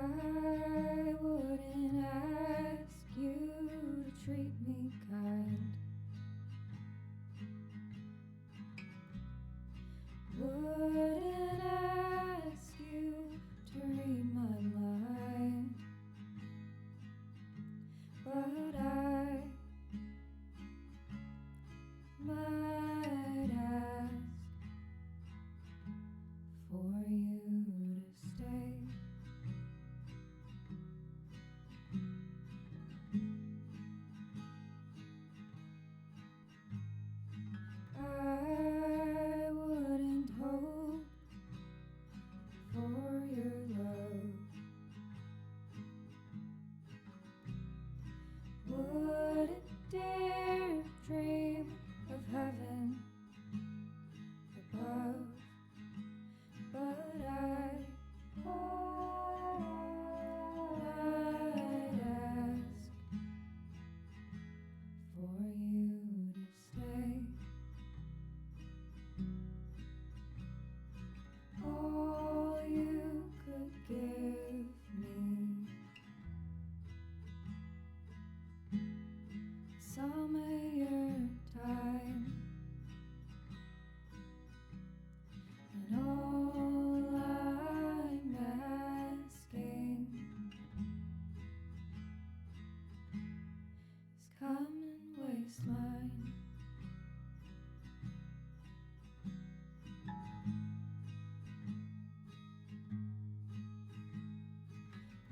I wouldn't ask you to treat me kind. Wouldn't ask you to read my mind. But I might ask for you to stay. I wouldn't hope for your love. Wouldn't dare dream of heaven above. But I might ask for you to stay. All you could give me, some of your time, and all I'm asking is come and waste mine.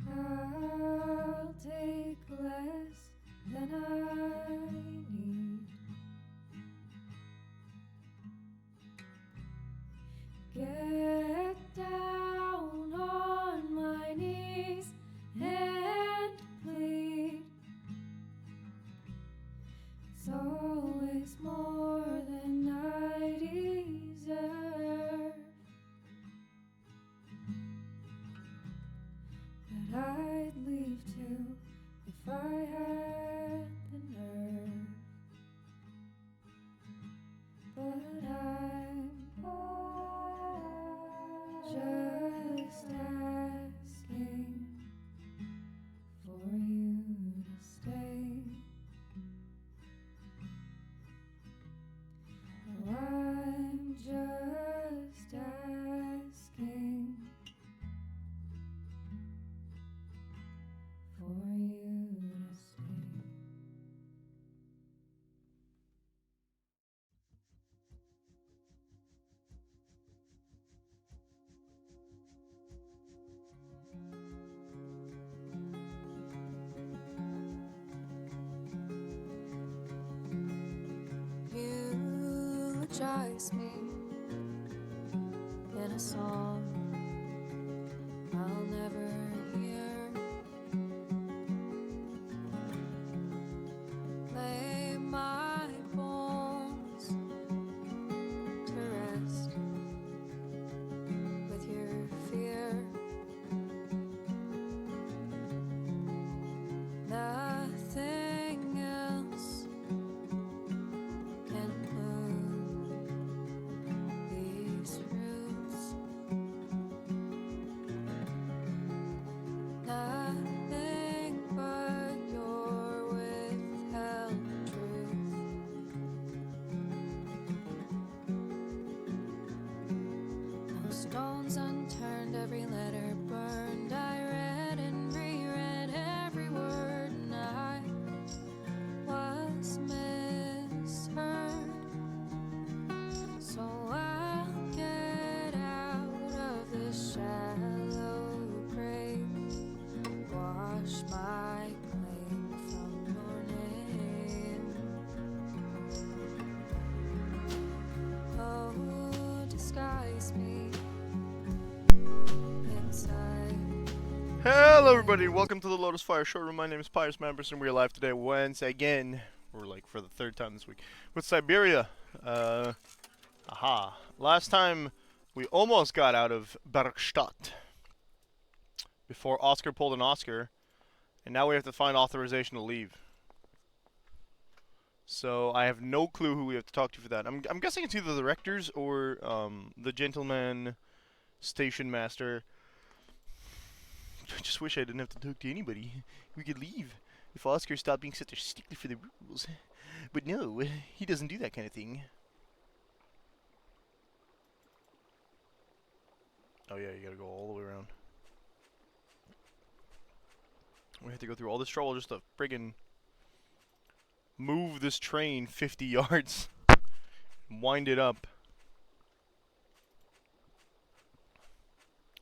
I'll take less than I need. Get down on my knees and plead. It's always more than I deserve, that I'd leave too if I had the nerve. But I'm just asking for you to stay. Oh, I'm just asking for you to stay. Eulogize me in a song I'll never hear. Lay my bones to rest with your fear. Nothing else can move these roots. Nothing but your withheld truth. No stones unturned, every letter burned. I read and reread every word, and I was misheard. So I'll get out of this shallow grave, wash my claim from your name. Oh, disguise me inside. Hello everybody, welcome to the Lotus Fire Showroom. My name is Pius Members and we're live today once again, or like for the third time this week, with Syberia. Last time we almost got out of Bergstadt before Oscar pulled an Oscar, and now we have to find authorization to leave. So I have no clue who we have to talk to for that. I'm guessing it's either the rectors or the gentleman station master. I just wish I didn't have to talk to anybody. We could leave if Oscar stopped being such a stickler for the rules. But no, he doesn't do that kind of thing. Oh yeah, you gotta go all the way around. We have to go through all this trouble just to friggin' move this train 50 yards. Wind it up.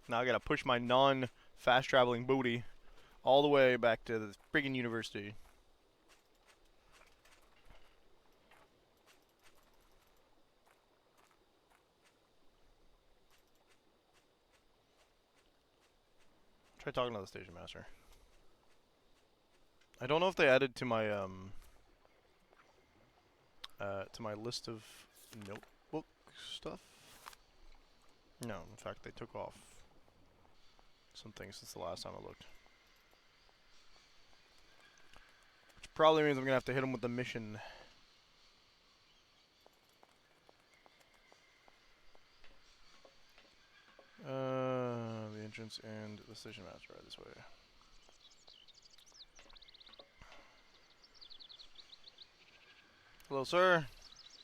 Now I gotta push my non-fast traveling booty all the way back to the friggin' university. Try talking to the station master. I don't know if they added to my list of notebook stuff. No, in fact they took off some things since the last time I looked. Which probably means I'm gonna have to hit them with the mission. The entrance and the station master are this way. Hello, sir.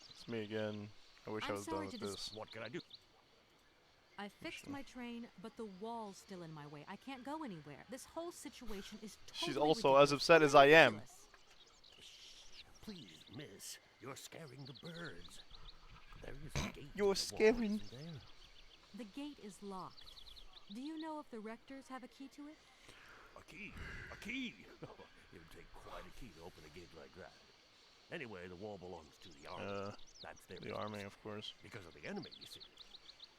It's me again. I wish I was done with this. What can I do? I fixed my train, but the wall's still in my way. I can't go anywhere. This whole situation is totally She's also ridiculous. as upset as I am. Shh, please, miss. You're scaring the birds. There is a gate. You're scaring. The gate is locked. Do you know if the rectors have a key to it? A key? A key? It would take quite a key to open a gate like that. Anyway, the wall belongs to the army. That's their The army, of course. Because of the enemy, you see.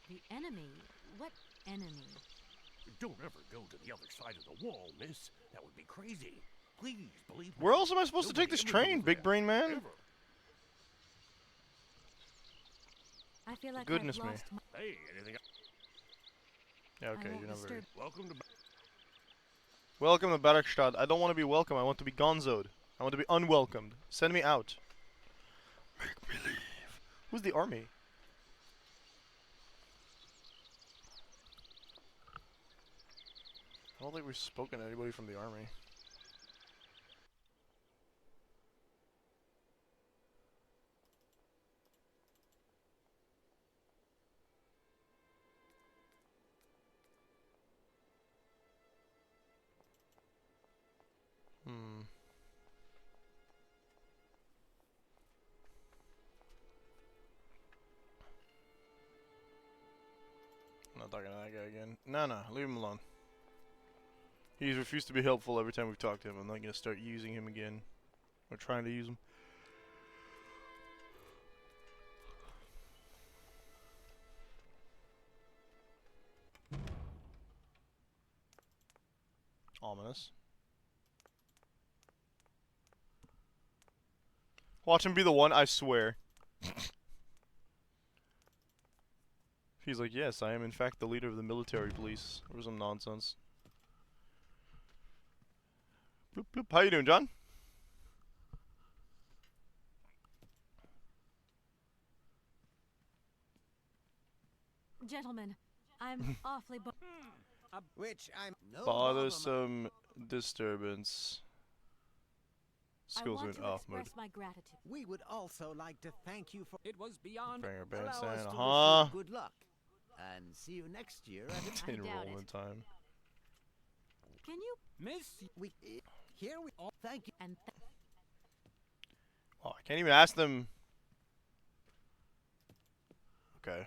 The enemy? What enemy? Don't ever go to the other side of the wall, miss. That would be crazy. Please, believe me. Where else am I supposed to take this train, big brain man? Ever. I feel like Goodness I've me. lost my... Hey, anything? Yeah, okay, won't you're not very... disturb- Welcome to. Welcome to Bergstadt. I don't want to be welcome. I want to be gonzoed. I want to be unwelcomed. Send me out. Make me leave. Who's the army? I don't think we've spoken to anybody from the army. I'm not talking to that guy again. No, leave him alone. He's refused to be helpful every time we've talked to him. I'm not going to start using him again. Or trying to use him. Ominous. Watch him be the one, I swear. He's like, yes, I am in fact the leader of the military police. Or some nonsense. Bloop, bloop. How you doing, John? Gentlemen, I'm awfully Which I'm no Bothersome disturbance. I Skills want went to off mode. express my gratitude. We would also like to thank you for It was beyond. Bring her allow us bandstand. to wish Uh-huh. you good luck and see you next year. At I doubt Enrollment it. time. Can you Miss, we here we all thank you. and Oh, I can't even ask them. Okay.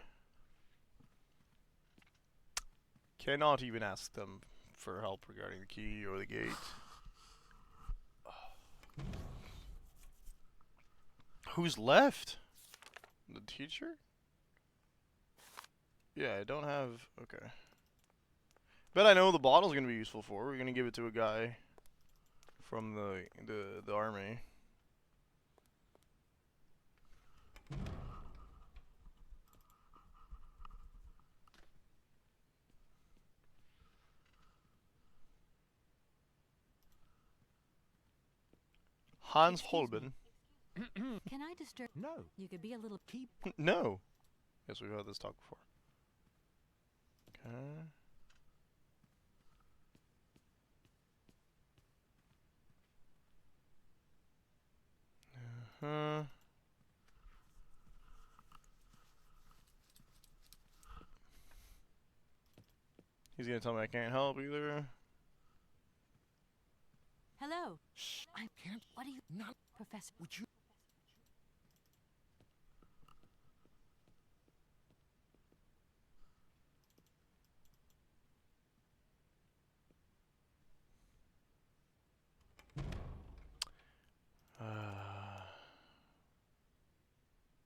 Cannot even ask them for help regarding the key or the gate. Who's left? The teacher? Yeah, I don't have... Okay. Bet I know the bottle's gonna be useful for. We're gonna give it to a guy from the army. Hans Excuse me. Holben. can I disturb? No, You could be a little. keep No. Yes, we've had this talk before. Okay. He's gonna tell me I can't help either. Hello. Shh. I can't. What are you? Not, Professor. Would you?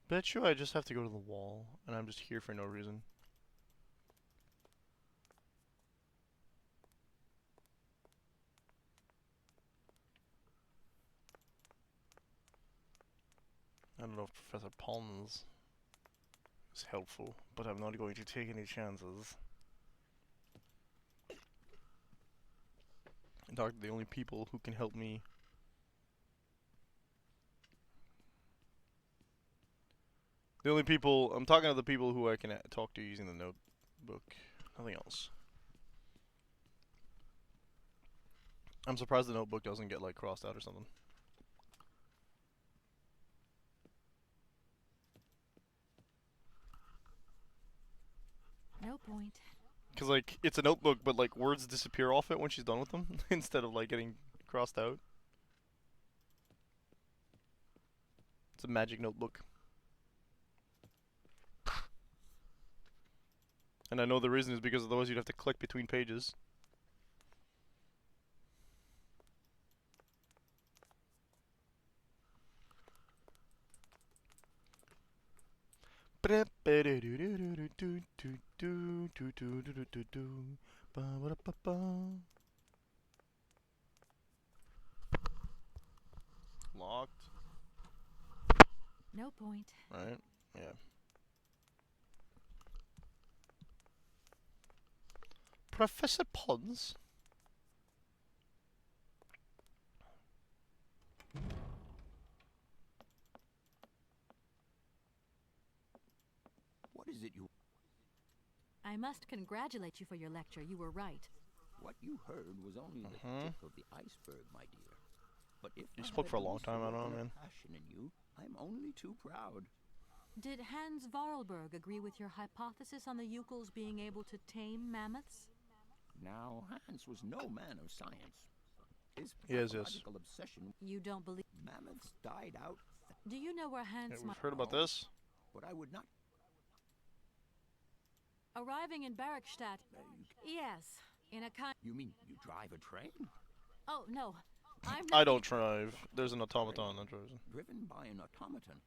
Bet you I just have to go to the wall, and I'm just here for no reason. I don't know if Professor Pons is helpful, but I'm not going to take any chances. And talk to the only people who can help me. The only people, I'm talking to the people who I can talk to using the notebook. Nothing else. I'm surprised the notebook doesn't get like crossed out or something. No point. Cause like, it's a notebook, but like words disappear off it when she's done with them, instead of like getting crossed out. It's a magic notebook. And I know the reason is because otherwise you'd have to click between pages. Locked. No point. Right? Yeah. Professor Pons? What is it you... I must congratulate you for your lecture. You were right. What you heard was only the tip of the iceberg, my dear. But if You I spoke had for a long also time, I don't know, a man. passion in you, I'm only too proud. Did Hans Varlberg agree with your hypothesis on the Yukels being able to tame mammoths? Now, Hans was no man of science. His Yes. pathological obsession... You don't believe... Mammoths died out, Do you know where Yeah, Hans we've might... heard about this. but I would not... Arriving in Barrackstadt... Yes, in a kind... You mean you drive a train? Oh, no. I'm I not... don't drive. There's an automaton that drives it. Driven by an automaton?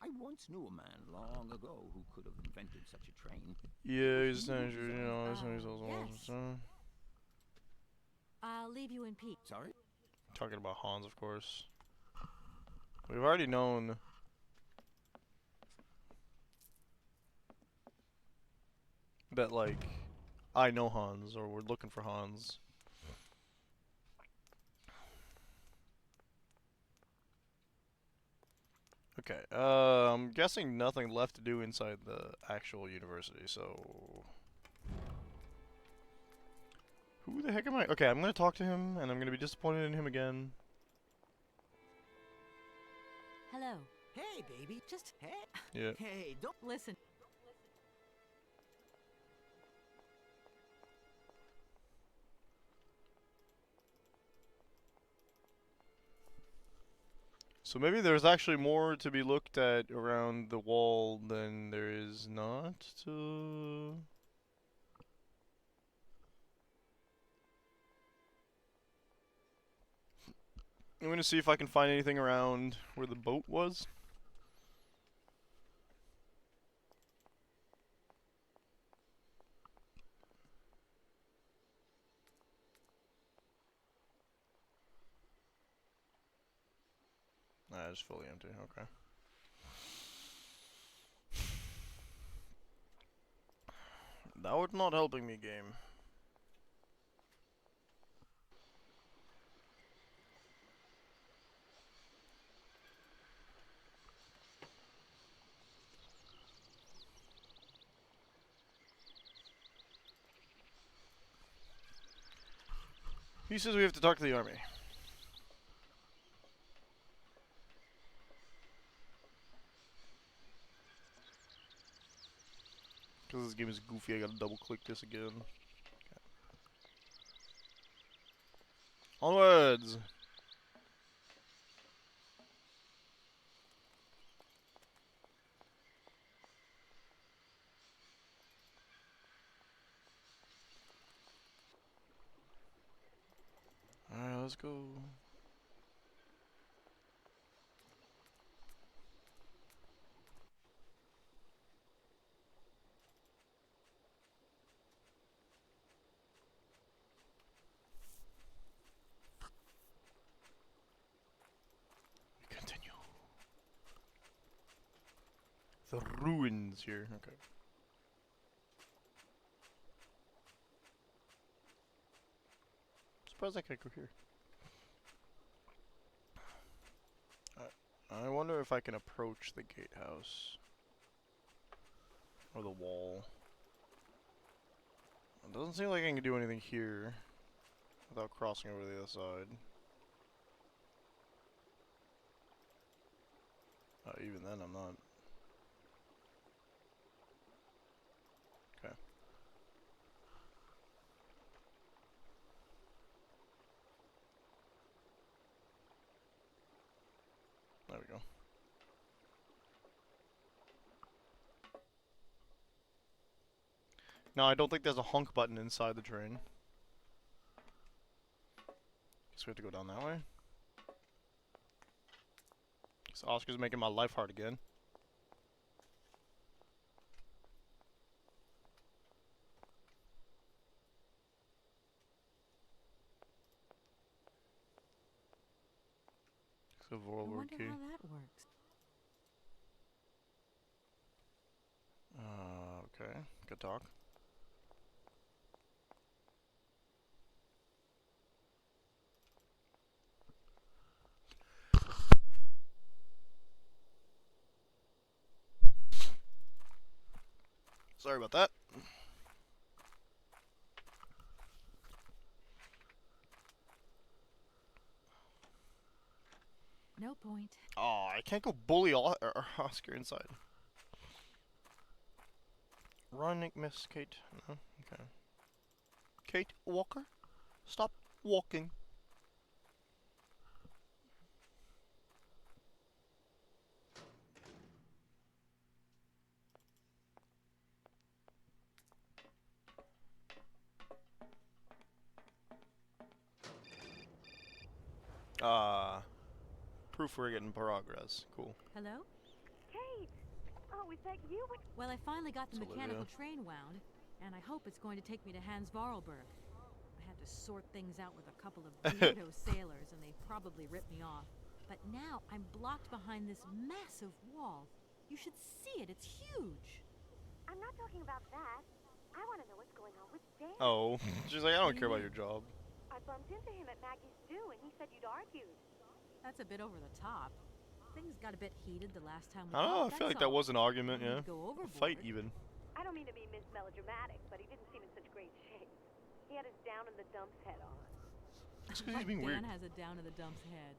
I once knew a man long ago who could have invented such a train. Yeah, he's saying, you know, he's also yes. I'll leave you in peace. Sorry? talking about Hans, of course. We've already known that, like, I know Hans, or we're looking for Hans. Okay, I'm guessing nothing left to do inside the actual university, so... Who the heck am I? Okay, I'm gonna talk to him, and I'm gonna be disappointed in him again. Hello. Hey, baby. Just... Hey. Yeah. Hey, don't... Listen. So maybe there's actually more to be looked at around the wall than there is not to... I'm gonna see if I can find anything around where the boat was. Nah, it's fully empty, okay. That was not helping me, game. He says we have to talk to the army. Because this game is goofy, I gotta double click this again. Okay. Onwards! Alright, let's go. Continue. The ruins here. Okay. Surprised I can't go here. I wonder if I can approach the gatehouse. Or the wall. It doesn't seem like I can do anything here without crossing over the other side. Even then, I'm not. Okay. There we go. No, I don't think there's a honk button inside the train. Guess we have to go down that way. So Oscar's making my life hard again. So I Vorlord wonder key. how that works. Okay. Good talk. Sorry about that. No point. Oh, I can't go bully Oscar inside. Run, Miss Kate. No? Okay. Kate Walker? Stop walking. Proof we're getting progress. Cool. Hello? Kate! Oh, is that you? Well, I finally got the It's mechanical Olivia. train wound, and I hope it's going to take me to Hans Vorarlberg. I had to sort things out with a couple of weirdo sailors, and they probably ripped me off. But now I'm blocked behind this massive wall. You should see it. It's huge. I'm not talking about that. I want to know what's going on with Dan. Oh. She's like, I What don't do care you about your job. I bumped into him at Maggie's stew, and he said you'd argued. That's a bit over the top. Things got a bit heated the last time we I don't know, I talked, feel like that's that all. was an argument, No yeah. need to go A overboard. fight, even. I don't mean to be Miss Melodramatic, but he didn't seem in such great shape. He had his down in the dumps head on. That's 'cause he's Like being Dan weird. has a down in the dumps head.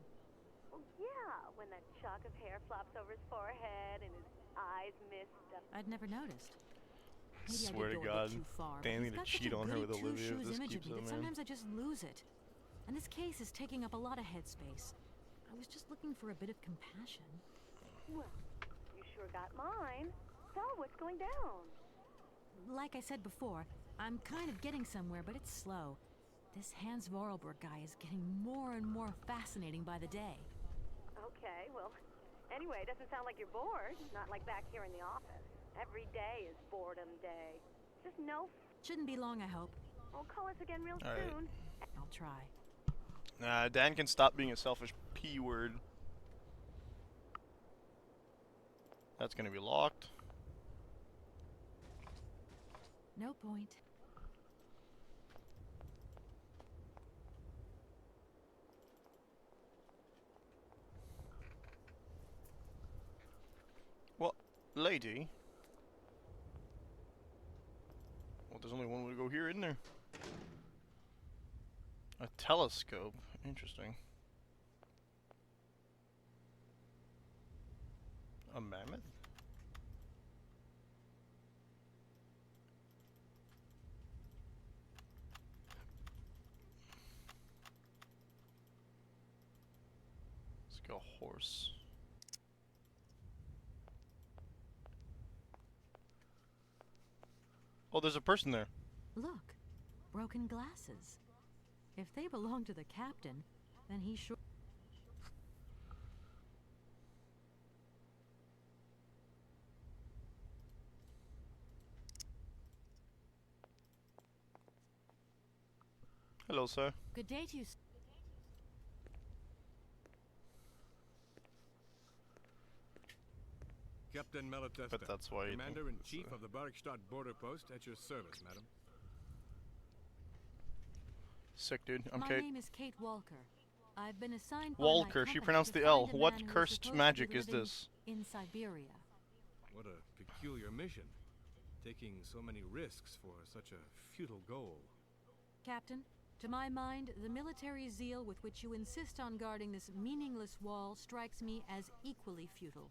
Well, yeah, when that shock of hair flops over his forehead and his eyes mist up. I'd never noticed. Maybe Swear I to did go God, a bit too far. but Dan's he's gonna got such cheat a on her with goody Olivia if two-shoes this image keeps of me on, that man. sometimes I just lose it. And this case is taking up a lot of headspace. I was just looking for a bit of compassion. Well, you sure got mine. So, what's going down? Like I said before, I'm kind of getting somewhere, but it's slow. This Hans Vorarlberg guy is getting more and more fascinating by the day. Okay, well, anyway, it doesn't sound like you're bored. Not like back here in the office. Every day is boredom day. Just no. Shouldn't be long, I hope. Well, call us again real All right. soon. I'll try. Nah, Dan can stop being a selfish P word. That's gonna be locked. No point. Well, lady. Well, there's only one way to go here, isn't there? A telescope. Interesting. A mammoth? It's like a horse. Oh, there's a person there. Look, broken glasses. If they belong to the captain, then he sure. Hello, sir. Good day to you. Captain Malatesta, But that's why you think Commander-in-Chief it's, of the Barkstadt border post, at your service, madam. Sick, dude. I'm My Kate. name is Kate Walker. I've been assigned by Walker, my she company pronounced to the L. find a What man who is cursed supposed to be magic is living this? in Syberia. What a peculiar mission. Taking so many risks for such a futile goal. Captain, to my mind, the military zeal with which you insist on guarding this meaningless wall strikes me as equally futile.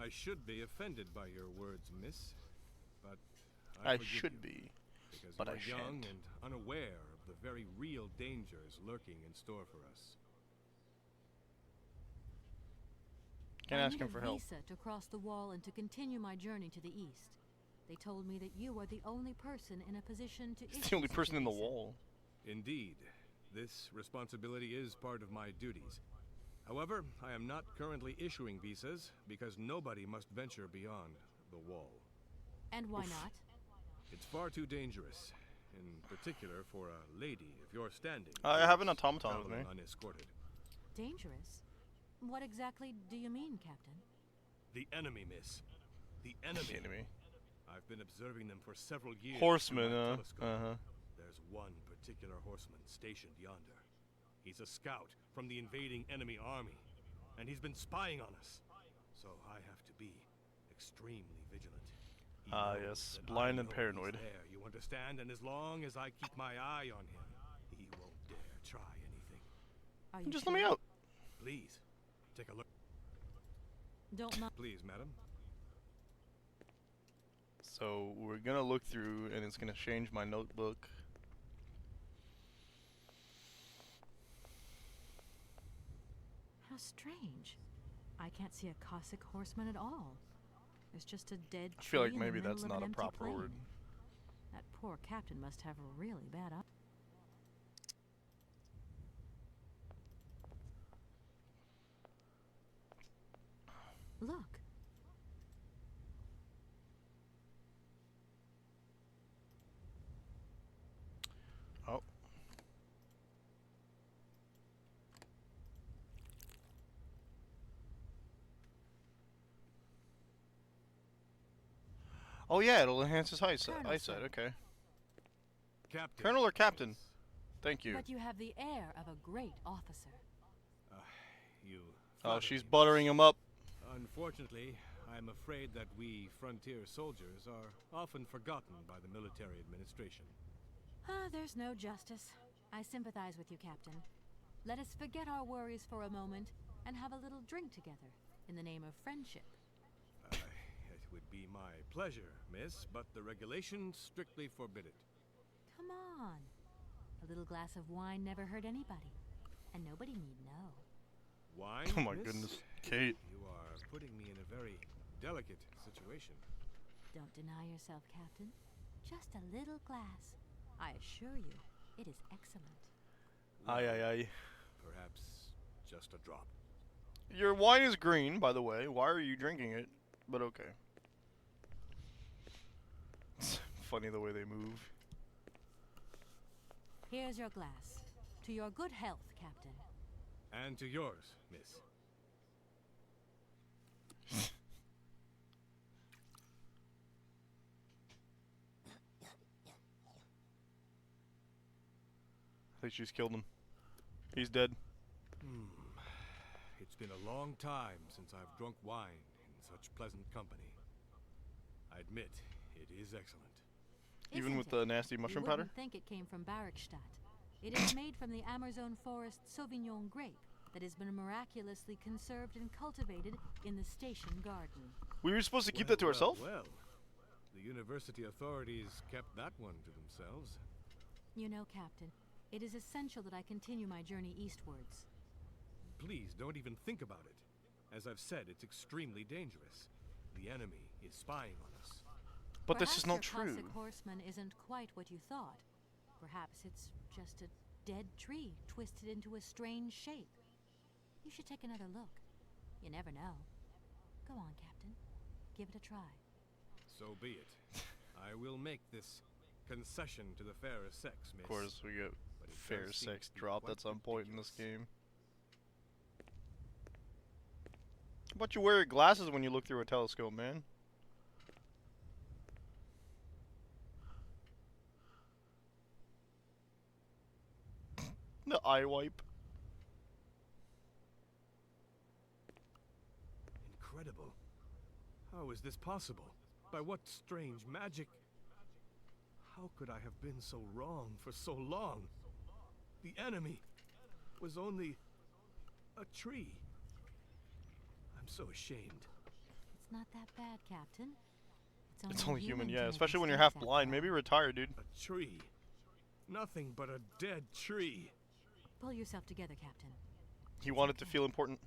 I should be offended by your words, miss. But I forgive should you, be, because but you I are young shan't. and unaware of the very real dangers lurking in store for us. Can't I ask need him a for help. visa to cross the wall and to continue my journey to the east. They told me that you are the only person in a position to It's the only person in the wall. Indeed, this responsibility is part of my duties. However, I am not currently issuing visas because nobody must venture beyond the wall. And why not? It's far too dangerous, in particular for a lady of your standing. I who have an is automaton with traveling me. Unescorted. Dangerous? What exactly do you mean, Captain? The enemy, miss. The enemy. Enemy. I've been observing them for several years. Horseman, through my telescope. uh-huh. There's one particular horseman stationed yonder. He's a scout from the invading enemy army, and he's been spying on us. So I have to be extremely vigilant. He knows Yes, that blind I and know paranoid. he's there, you understand? And as long as I keep my eye on him, he won't dare try anything. Are you Just sure? let me out. Please, take a look. Don't mind. Please, madam. So we're gonna look through, and it's gonna change my notebook. How strange. I can't see a Cossack horseman at all. There's just a dead I feel tree like in the maybe middle that's of not an a empty proper plain. word. That poor captain must have a really bad eye. Look. Oh. Oh yeah, it'll enhance his eyesight. Colonel, Eyesight. sir. Okay. Captain. Colonel or captain? Thank you. But you have the air of a great officer. You Oh, flatter she's me, buttering miss. him up. Unfortunately, I'm afraid that we frontier soldiers are often forgotten by the military administration. There's no justice. I sympathize with you, Captain. Let us forget our worries for a moment and have a little drink together in the name of friendship. It would be my pleasure, miss, but the regulations strictly forbid it. Come on. A little glass of wine never hurt anybody, and nobody need know. Wine, Oh my miss? goodness, Kate. You are putting me in a very delicate situation. Don't deny yourself, Captain. Just a little glass. I assure you, it is excellent. Aye, aye, aye. Perhaps just a drop. Your wine is green, by the way. Why are you drinking it? But okay. It's funny the way they move. Here's your glass. To your good health, Captain. And to yours, miss. I think she's killed him. He's dead. It's been a long time since I've drunk wine in such pleasant company. I admit, it is excellent. Even Isn't with it? the nasty mushroom You powder? wouldn't think it came from Barkstadt. It is made from the Amazon forest Sauvignon grape that has been miraculously conserved and cultivated in the station garden. We were supposed to keep that to ourselves? Well, the university authorities kept that one to themselves. You know, Captain, it is essential that I continue my journey eastwards. please don't even think about it. As I've said, it's extremely dangerous. The enemy is spying on us. But this is not Perhaps true. your Cossack horseman isn't quite what you thought. Perhaps it's just a dead tree twisted into a strange shape. You should take another look. You never know. Go on, Captain. Give it a try. So be it. I will make this concession to the fairer sex, miss. Of course, we get But it fair does seem sex to be dropped quite at some point in this ridiculous. game. But you wear glasses when you look through a telescope, man. The eye wipe. Incredible. How is this possible? By what strange magic? How could I have been so wrong for so long? The enemy was only a tree. I'm so ashamed. It's not that bad, Captain. It's only human, to yeah. make Especially when you're mistakes half after blind. all. Maybe retire, dude. A tree. Nothing but a dead tree. Pull yourself together, Captain. He wanted to feel important.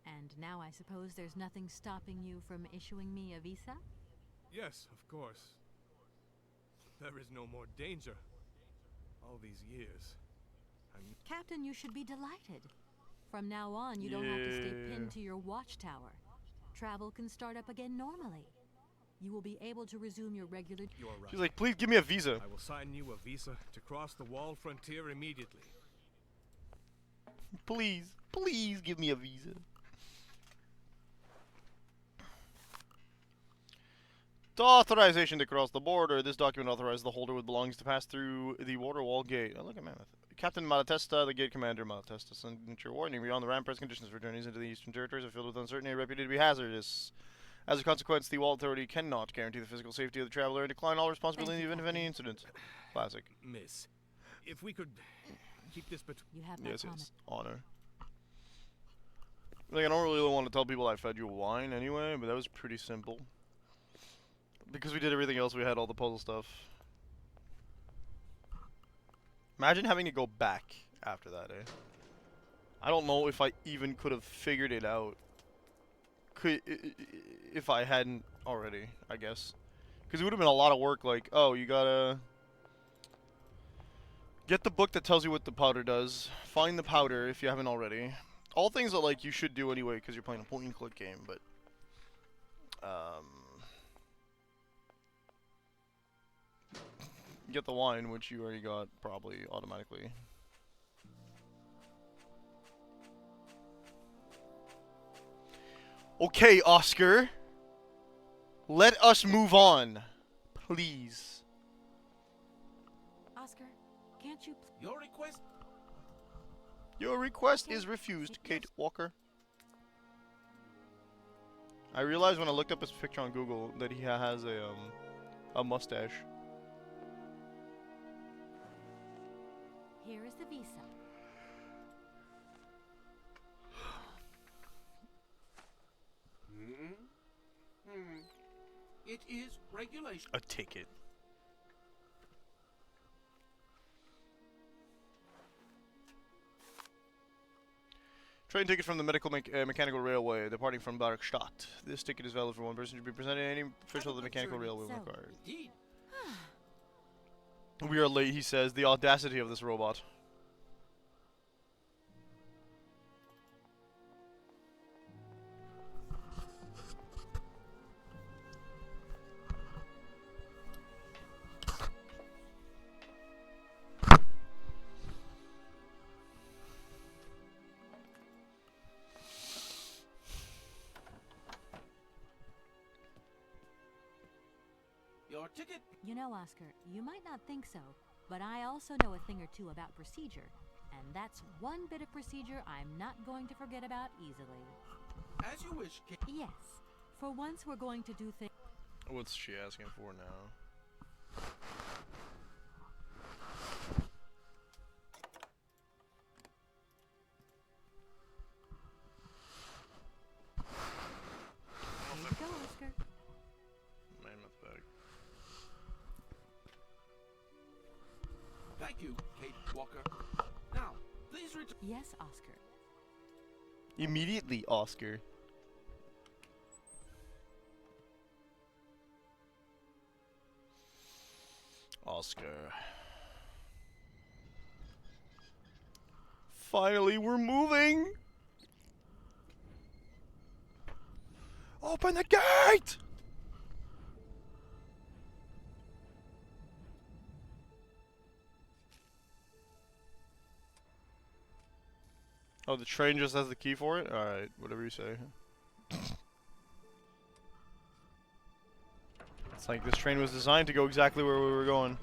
And now I suppose there's nothing stopping you from issuing me a visa? Yes, of course. There is no more danger. All these years. Captain, you should be delighted. From now on, you don't have to stay Yeah. pinned to your watchtower. Travel can start up again normally. You will be able to resume your regular... You are right. She's like, please give me a visa. I will sign you a visa to cross the wall frontier immediately. Please, please give me a visa. The authorization to cross the border. This document authorizes the holder with belongings to pass through the water wall gate. Oh, look at Mammoth. Captain Malatesta, the gate commander Malatesta. Signature warning. Beyond the rampart, conditions for journeys into the eastern territories are filled with uncertainty and reputed to be hazardous. As a consequence, the wall authority cannot guarantee the physical safety of the traveler and decline all responsibility in the event of any incident. Classic. Miss, if we could keep this between... You have my Yes, promise. yes. Honor. Like, I don't really want to tell people I fed you wine anyway, but that was pretty simple. Because we did everything else, we had all the puzzle stuff. Imagine having to go back after that, eh? I don't know if I even could have figured it out. If I hadn't already, I guess. Because it would have been a lot of work, like, oh, you gotta... get the book that tells you what the powder does. Find the powder if you haven't already. All things that, like, you should do anyway because you're playing a point-and-click game, but... get the wine, which you already got, probably, automatically. Okay, Oscar. Let us move on. Please. Oscar, can't you... Your request? Your request is refused, Kate Walker. I realized when I looked up his picture on Google that he has a mustache. Here is the visa. It is regulation. A ticket. Train ticket from the mechanical railway departing from Darkstadt. This ticket is valid for one person to be presented at any official of the mechanical railway So- required. Indeed. We are late, he says. The audacity of this robot. Your ticket. You know, Oscar, you might not think so, but I also know a thing or two about procedure. And that's one bit of procedure I'm not going to forget about easily. As you wish, Kate. Yes. For once, we're going to do things... What's she asking for now? Here you go, Oscar. Mammoth bag. Thank you, Kate Walker. Now, please return. Yes, Oscar. Immediately, Oscar. Oscar. Finally, we're moving! Open the gate! Oh, the train just has the key for it? Alright, whatever you say. It's like this train was designed to go exactly where we were going.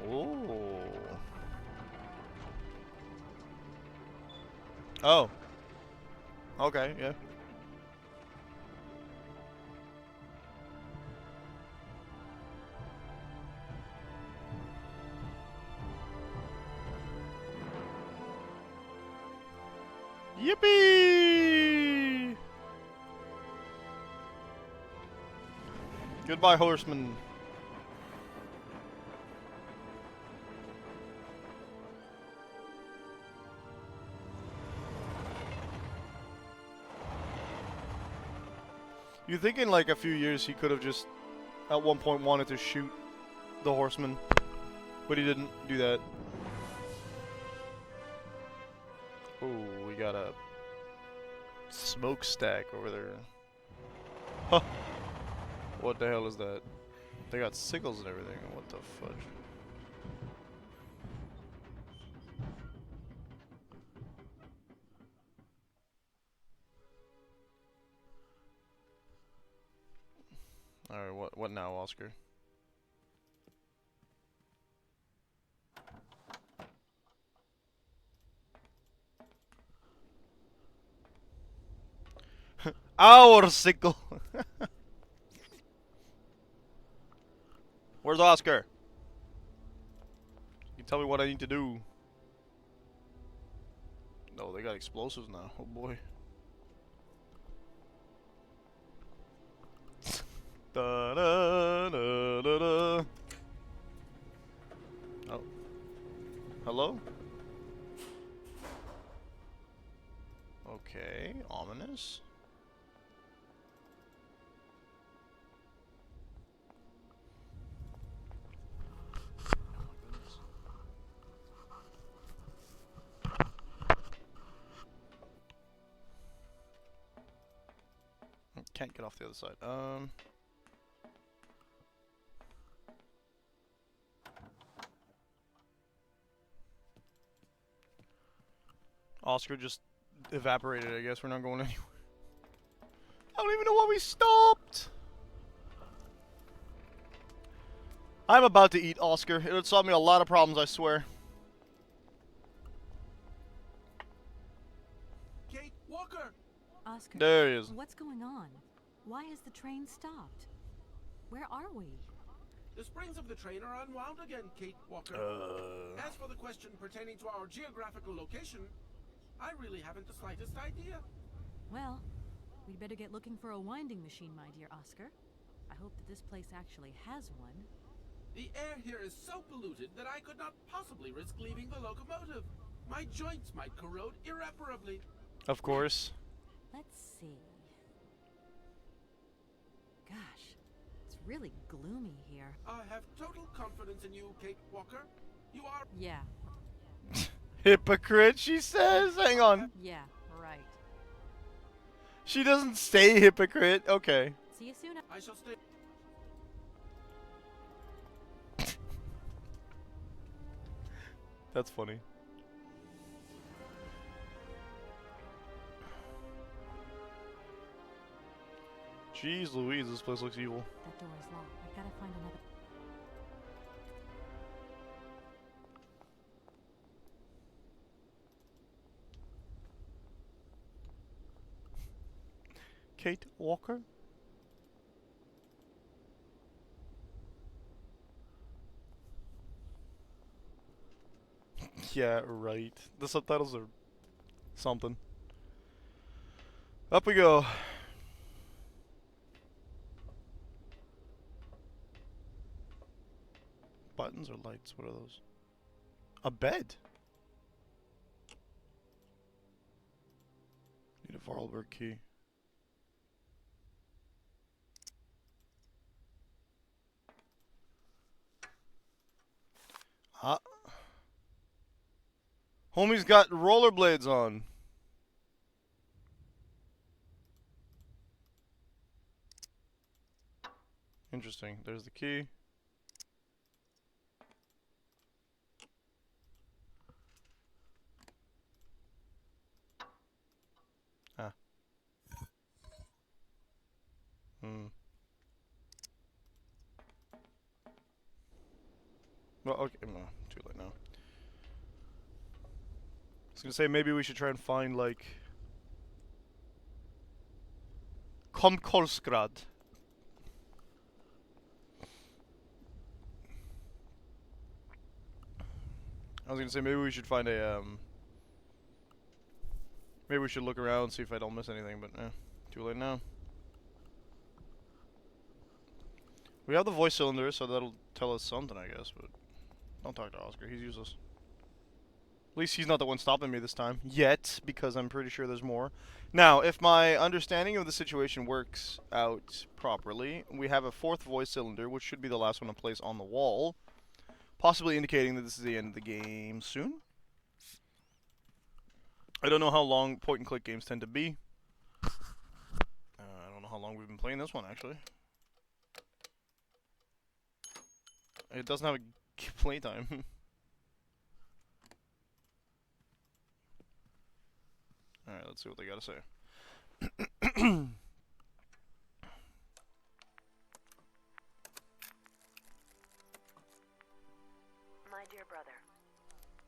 Oh. Oh. Okay, yeah. Yippee! Goodbye, horseman. You think in like a few years he could have just at one point wanted to shoot the horseman, but he didn't do that. Oh, we got a smokestack over there. Huh. What the hell is that? They got sickles and everything. What the fudge? Alright, what now, Oscar? Our sickle! Where's Oscar? You tell me what I need to do. No, they got explosives now. Oh boy. Da da da da da. Oh. Hello? Okay, ominous. Can't get off the other side. Oscar just evaporated, I guess. We're not going anywhere. I don't even know why we stopped! I'm about to eat Oscar. It would solve me a lot of problems, I swear. Kate Walker! Oscar, There he is. what's going on? Why has the train stopped? Where are we? The springs of the train are unwound again, Kate Walker. As for the question pertaining to our geographical location, I really haven't the slightest idea. Well, we'd better get looking for a winding machine, my dear Oscar. I hope that this place actually has one. The air here is so polluted that I could not possibly risk leaving the locomotive. My joints might corrode irreparably. Of course. Let's see. Gosh, it's really gloomy here. I have total confidence in you, Kate Walker. You are... Yeah, Hypocrite, she says. Hang on. yeah, right. She doesn't say hypocrite. Okay. See you soon. I shall stay... That's funny. Jeez Louise, this place looks evil. That door is locked. I've got to find another. Kate Walker? Yeah, right. The subtitles are something. Up we go. Buttons or lights? What are those? A bed? Need a Vorarlberg key. Ah. Homie's got rollerblades on. Interesting. There's the key. Ah. Well, okay. No, too late now. I was gonna say maybe we should try and find like Komkolsgrad. I was gonna say maybe we should find a maybe we should look around, see if I don't miss anything, but too late now. We have the voice cylinder, so that'll tell us something, I guess, but don't talk to Oscar, he's useless. At least he's not the one stopping me this time. Yet, because I'm pretty sure there's more. Now, if my understanding of the situation works out properly, we have a fourth voice cylinder, which should be the last one to place on the wall. Possibly indicating that this is the end of the game soon. I don't know how long point-and-click games tend to be. I don't know how long we've been playing this one, actually. It doesn't have a playtime. Alright, let's see what they gotta say. My dear brother,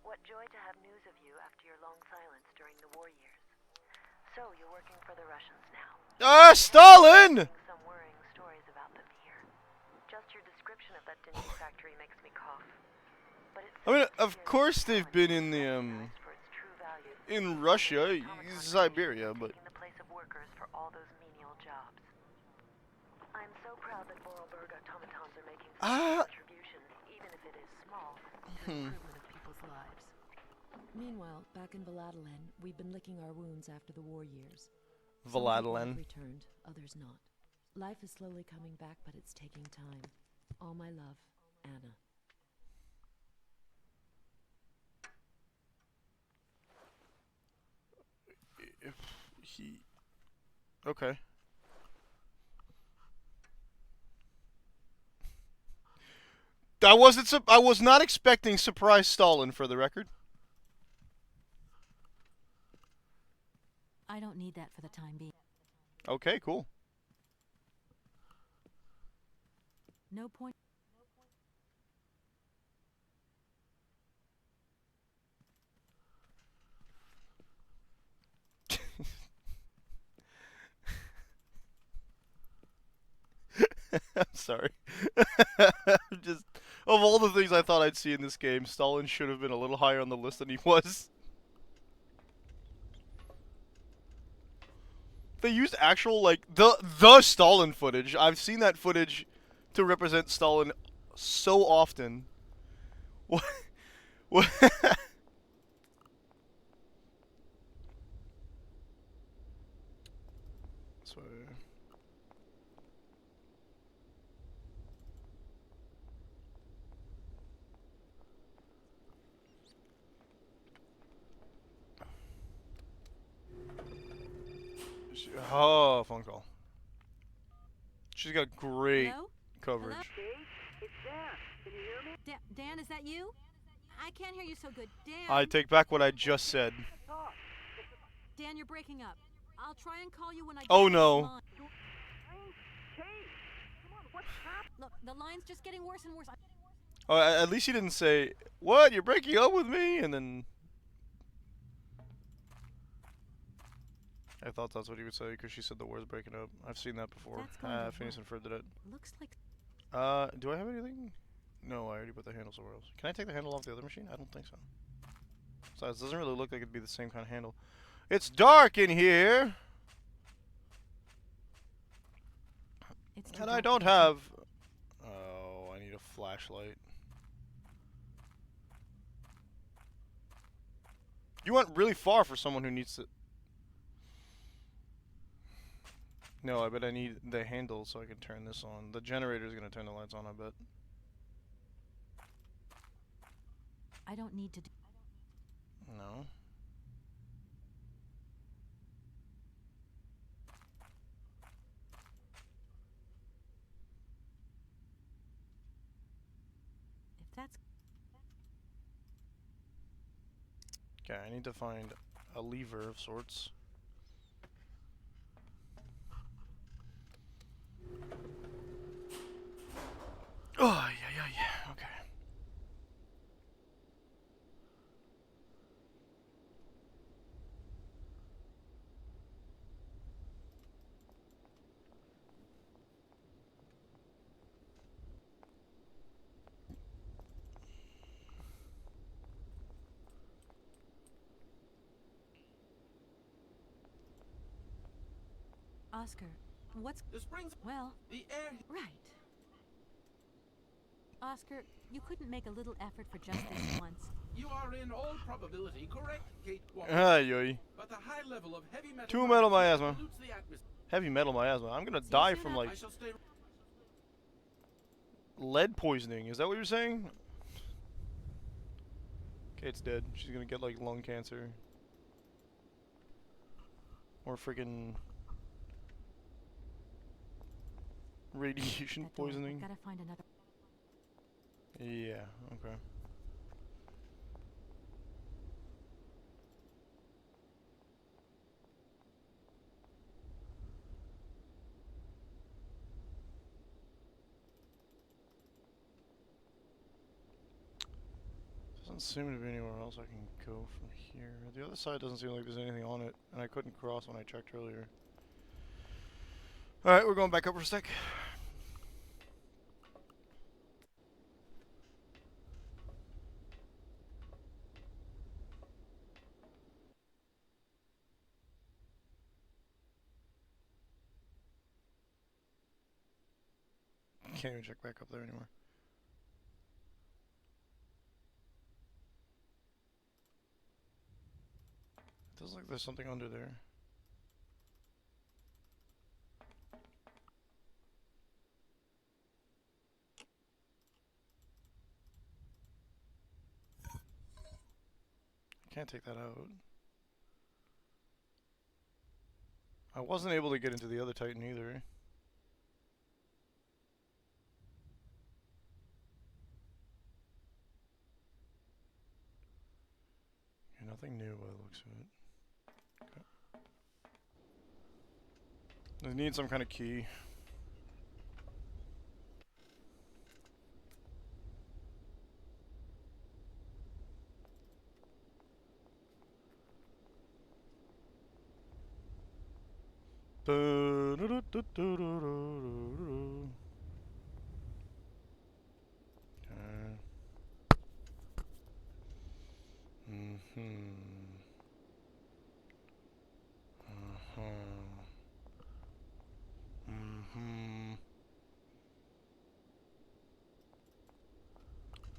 what joy to have news of you after your long silence during the war years. So, you're working for the Russians now. Ah, Stalin! Some worrying stories about them here. Just your description of that dingy factory makes me cough. But it's I mean, of course they've been in the, in Russia, Syberia, but... taking the place of workers for all those menial jobs. I'm so proud that Vorarlberg automatons are making some contribution, even if it is small, to the improvement of people's lives. Meanwhile, back in Valadalan, we've been licking our wounds after the war years. Valadalan. Some people have returned, others not. Life is slowly coming back, but it's taking time. All my love, Anna. If he... Okay. I was not expecting surprise Stalin, for the record. I don't need that for the time being. Okay, cool. No point. I'm sorry. Just, of all the things I thought I'd see in this game, Stalin should have been a little higher on the list than he was. They used actual, like, the Stalin footage. I've seen that footage to represent Stalin so often. What? What? So... Oh, phone call. She's got great coverage. Hello? It's Dan. Can you hear me? Dan, is that you? I can't hear you so good. Dan. I take back what I just said. Dan, you're breaking up. I'll try and call you when I get Oh off no. the line. Look, the line's just getting worse and worse. Oh, at least you didn't say, "What? You're breaking up with me?" And then I thought that's what he would say because she said the word's breaking up. I've seen that before. Phineas and Fred did it. Looks like. Do I have anything? No, I already put the handle somewhere else. Can I take the handle off the other machine? I don't think so. Besides, it doesn't really look like it'd be the same kind of handle. It's dark in here! And I don't have... Oh, I need a flashlight. You went really far for someone who needs to... No, I bet I need the handle so I can turn this on. The generator's gonna turn the lights on, I bet. I don't need to do... No. If that's... Okay, I need to find a lever of sorts. Oh, yeah. Okay. Oscar, what's... The springs... Well... The air... Right. Oscar, you couldn't make a little effort for just this once. You are in all probability correct, Kate Walker. Ay. But the high level of heavy metal... Two metal miasma. pollutes the atmosphere. Heavy metal miasma. I'm gonna die from, like... I shall stay... lead poisoning. Is that what you're saying? Kate's dead. She's gonna get, like, lung cancer. Or freaking... radiation poisoning. Gotta find another... Yeah, okay. Doesn't seem to be anywhere else I can go from here. The other side doesn't seem like there's anything on it, and I couldn't cross when I checked earlier. Alright, we're going back up for a sec. Can't even check back up there anymore. It feels like there's something under there. Can't take that out. I wasn't able to get into the other Titan either. Yeah, nothing new by the looks of it. Okay. I need some kind of key.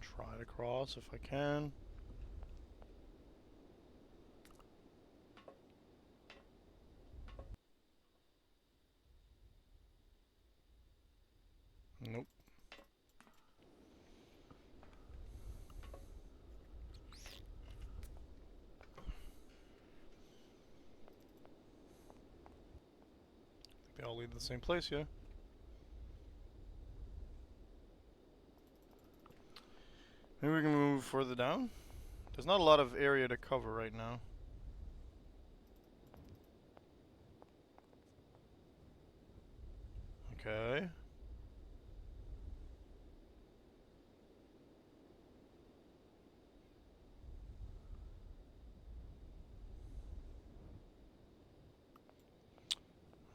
Try to cross if I can. Nope. They all lead to the same place, yeah. Maybe we can move further down? There's not a lot of area to cover right now. Okay.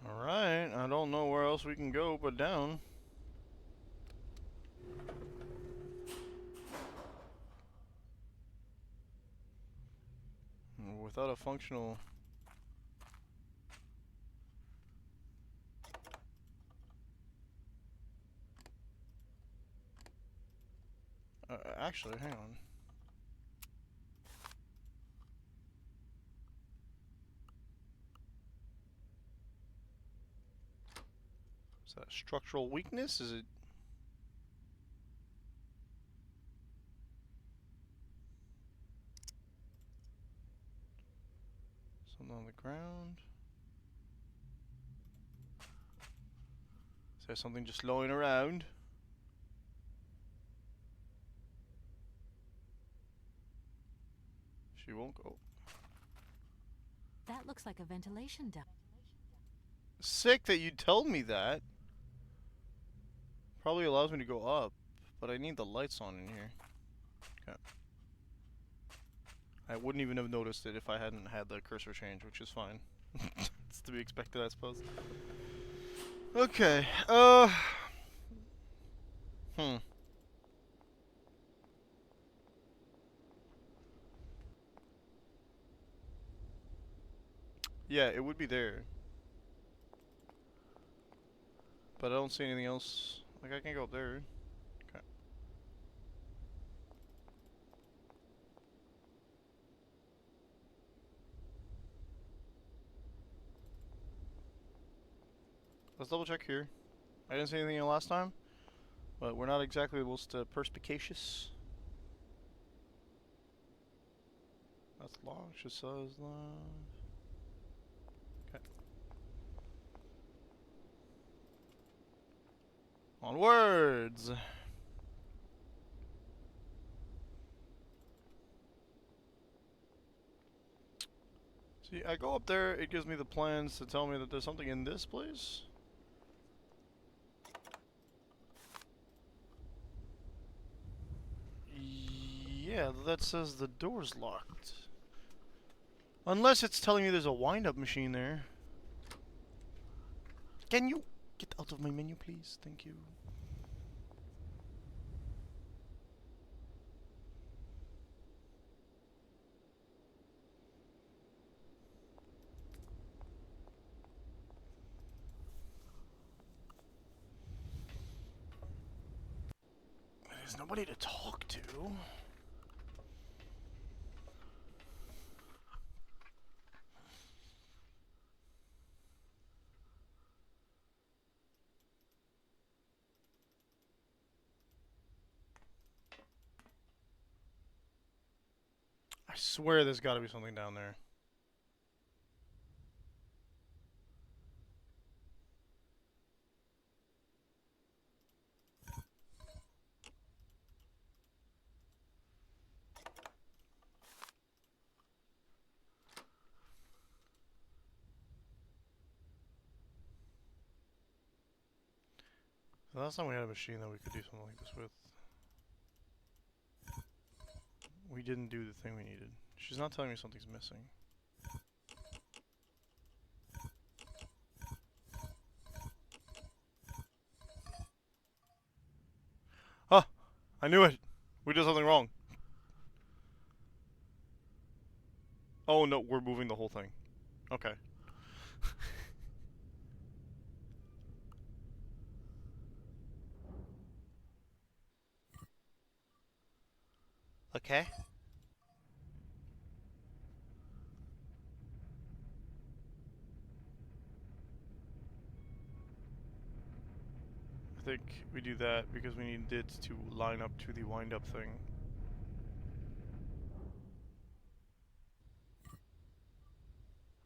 Alright, I don't know where else we can go but down. Without a functional... actually, hang on. that structural weakness? Is it? Something on the ground? Is there something just lying around? She won't go. That looks like a ventilation duct. Sick that you told me that. Probably allows me to go up, but I need the lights on in here. Okay. I wouldn't even have noticed it if I hadn't had the cursor change, which is fine. It's to be expected, I suppose. Okay, Yeah, it would be there. But I don't see anything else. Like, I can go up there. Okay. Let's double check here. I didn't see anything last time, but we're not exactly the most perspicacious. That's locked. Just says locked. Okay. Onwards. See, I go up there. It gives me the plans to tell me that there's something in this place. Yeah, that says the door's locked. Unless it's telling me there's a wind-up machine there. Can you get out of my menu, please? Thank you. There's nobody to talk to. I swear there's got to be something down there. The last time we had a machine that we could do something like this with, we didn't do the thing we needed. She's not telling me something's missing. Ah! I knew it! We did something wrong. Oh no, we're moving the whole thing. Okay. Okay. I think we do that because we need it to line up to the wind-up thing.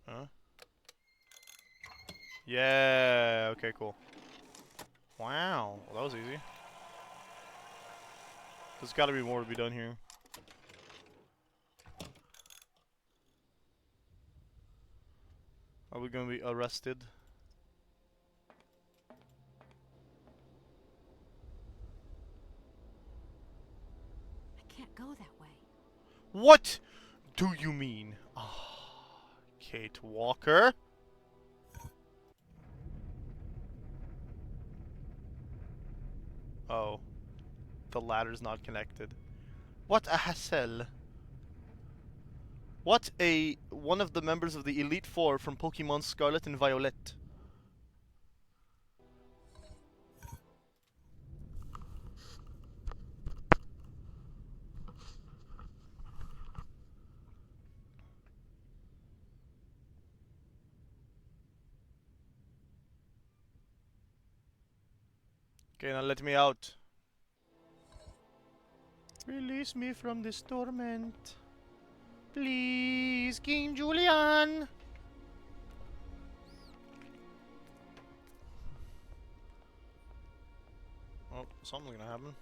Huh? Yeah, okay, cool. Wow, well, that was easy. There's gotta be more to be done here. Are we gonna be arrested? I can't go that way. What do you mean? Ah, Kate Walker? Oh. The ladder's not connected. What a hassle. What a... one of the members of the Elite Four from Pokemon Scarlet and Violet. Okay, now let me out. Release me from this torment. Please, King Julian. Oh, something's gonna happen.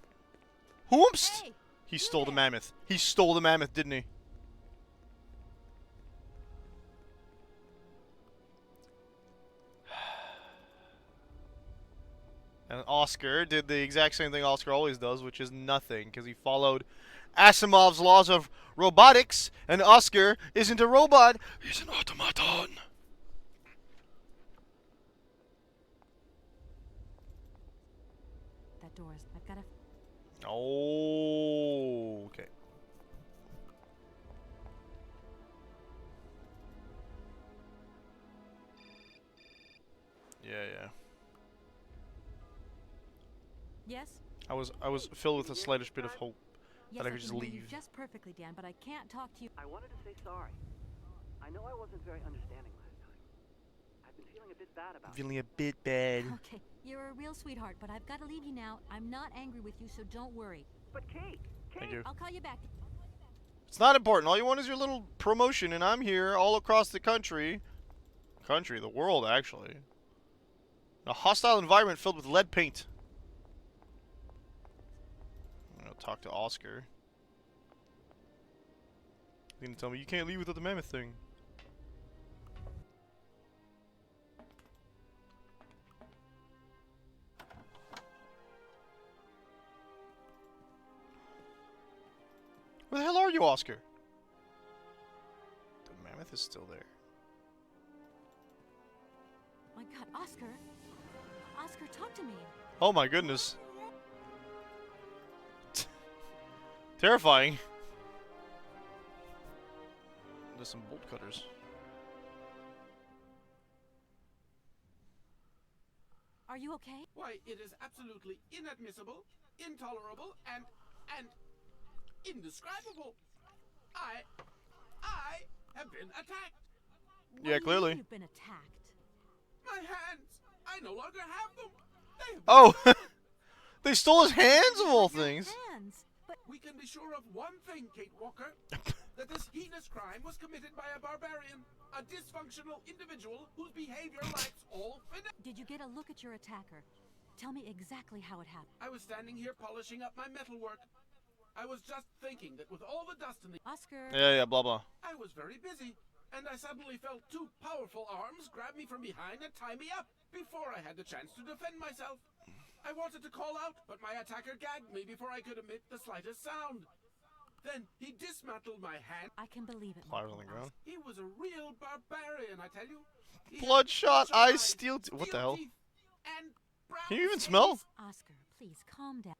Whoops! Hey, He stole the mammoth. He stole the mammoth, didn't he? And Oscar did the exact same thing Oscar always does, which is nothing, because he followed Asimov's laws of robotics, and Oscar isn't a robot, he's an automaton. that door is. I've got to. Oh, okay. Yeah. Yes. I was filled with the slightest bit of hope Yes, that I could just can hear you leave. just perfectly, Dan, but I can't talk to you. I wanted to say sorry. I know I wasn't very understanding last time. I've been feeling a bit bad about it. Feeling a bit bad. Okay, you're a real sweetheart, but I've got to leave you now. I'm not angry with you, so don't worry. But Kate, Thank you. I'll call you back. It's not important. All you want is your little promotion, and I'm here all across the country. The world, actually. In a hostile environment filled with lead paint. I'm gonna talk to Oscar. He's gonna tell me you can't leave without the mammoth thing. Where the hell are you, Oscar? The mammoth is still there. My God, Oscar! Oscar, talk to me. Oh my goodness. Terrifying. There's some bolt cutters. Are you okay? Why, it is absolutely inadmissible, intolerable, and indescribable. I have been attacked. Yeah, clearly. You've been attacked. My hands, I no longer have them. They have been Oh! stolen. They stole his hands of all things! Hands. But We can be sure of one thing, Kate Walker. That this heinous crime was committed by a barbarian. A dysfunctional individual whose behavior lacks all finesse. did you get a look at your attacker? Tell me exactly how it happened. I was standing here polishing up my metalwork. I was just thinking that with all the dust in the... Oscar. Yeah, blah blah. I was very busy, and I suddenly felt two powerful arms grab me from behind and tie me up before I had the chance to defend myself. I wanted to call out, but my attacker gagged me before I could emit the slightest sound. Then he dismantled my hand. I can believe it. Pliers on the ground. He was a real barbarian, I tell you. He had Bloodshot bloodshot eyes, steel. What the hell? teeth, and brown Can you even skin. smell? Oscar, please calm down.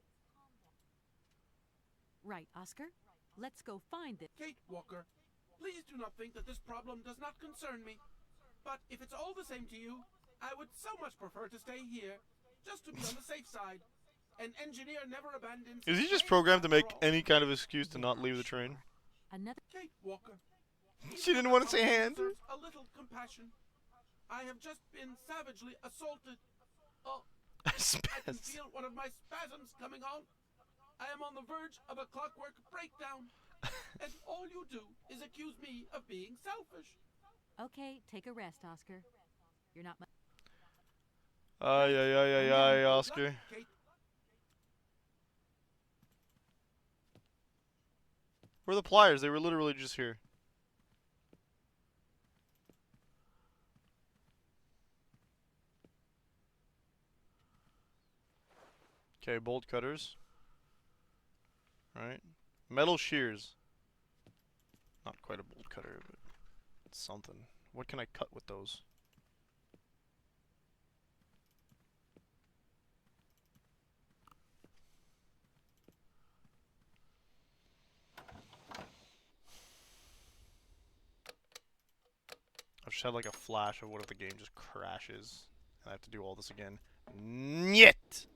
Right, Oscar. Let's go find it. Kate Walker, please do not think that this problem does not concern me. But if it's all the same to you, I would so much prefer to stay here, just to be on the safe side. An engineer never abandons... Is he his just train programmed to make after all. any kind of excuse to not leave the train? Another. Kate Walker. She didn't want to say hand. Deserves a little compassion. I have just been savagely assaulted. Oh, I can feel one of my spasms coming on. I am on the verge of a clockwork breakdown. And all you do is accuse me of being selfish. Okay, take a rest, Oscar. You're not. Ay, Oscar. Kate. Where are the pliers? They were literally just here. Okay, bolt cutters. Right. Metal shears. Not quite a bolt cutter, but it's something. What can I cut with those? I've just had like a flash of what if the game just crashes and I have to do all this again. Nyet!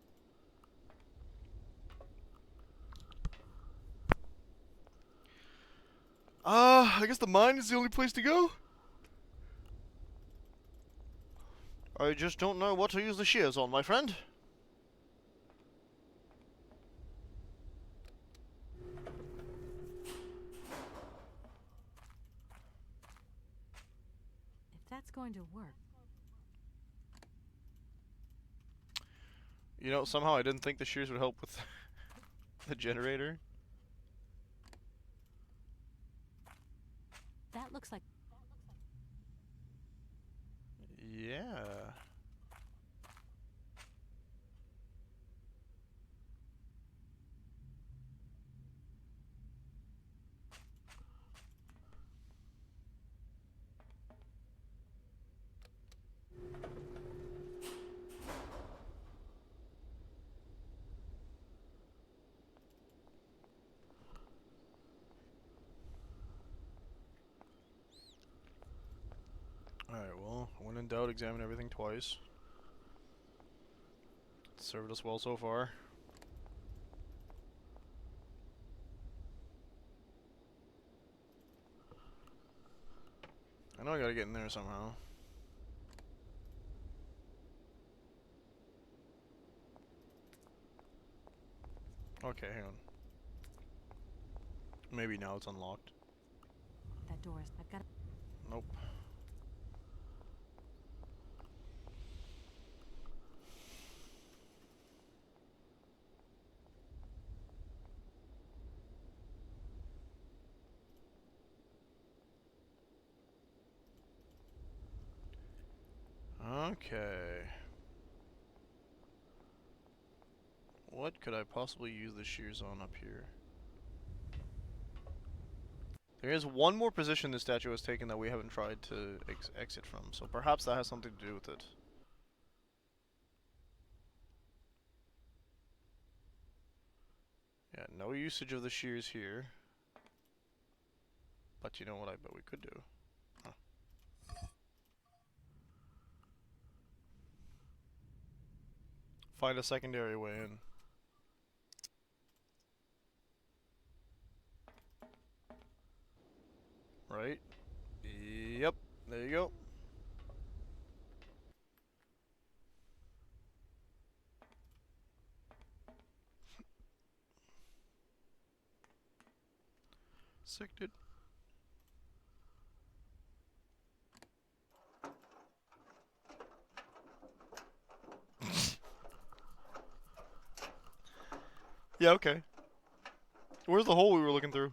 I guess the mine is the only place to go. I just don't know what to use the shears on, my friend. You know, somehow I didn't think the shears would help with the generator. That looks like... Yeah. Alright, well, when in doubt, examine everything twice. It's served us well so far. I know I gotta get in there somehow. Okay, hang on. Maybe now it's unlocked. That door is... I've got... Nope. Okay. What could I possibly use the shears on up here? There is one more position this statue has taken that we haven't tried to exit from, so perhaps that has something to do with it. Yeah, no usage of the shears here. But you know what I bet we could do? Huh. Find a secondary way in. Right? Yep, there you go. Sick, dude. Yeah, okay. Where's the hole we were looking through?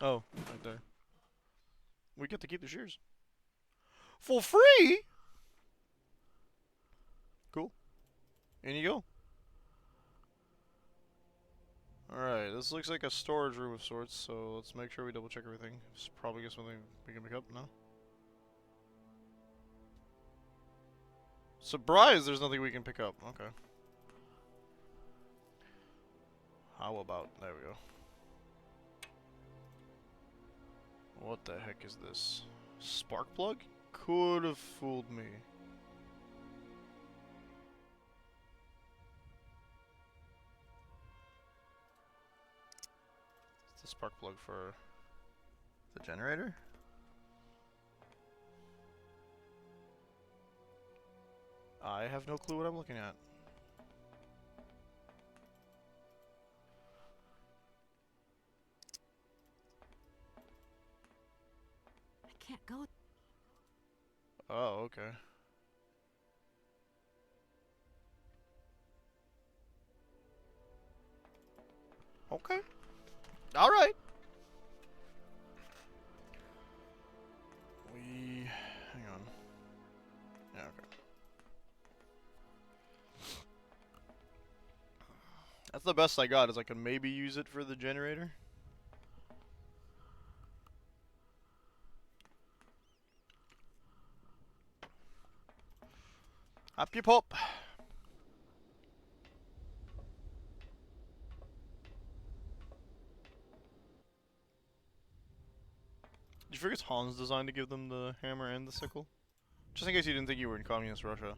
Oh, right there. We get to keep the shears. For free? Cool. In you go. Alright, this looks like a storage room of sorts, so let's make sure we double check everything. It's probably just something we can pick up, no? Surprise, there's nothing we can pick up. Okay. How about... there we go. What the heck is this? Spark plug? Could have fooled me. It's the spark plug for the generator? I have no clue what I'm looking at. I can't go... Oh, okay. Okay. Alright. Hang on. Yeah, okay. That's the best I got, is I can maybe use it for the generator. Happy pop. Did you figure it's Han's design to give them the hammer and the sickle? Just in case you didn't think you were in communist Russia.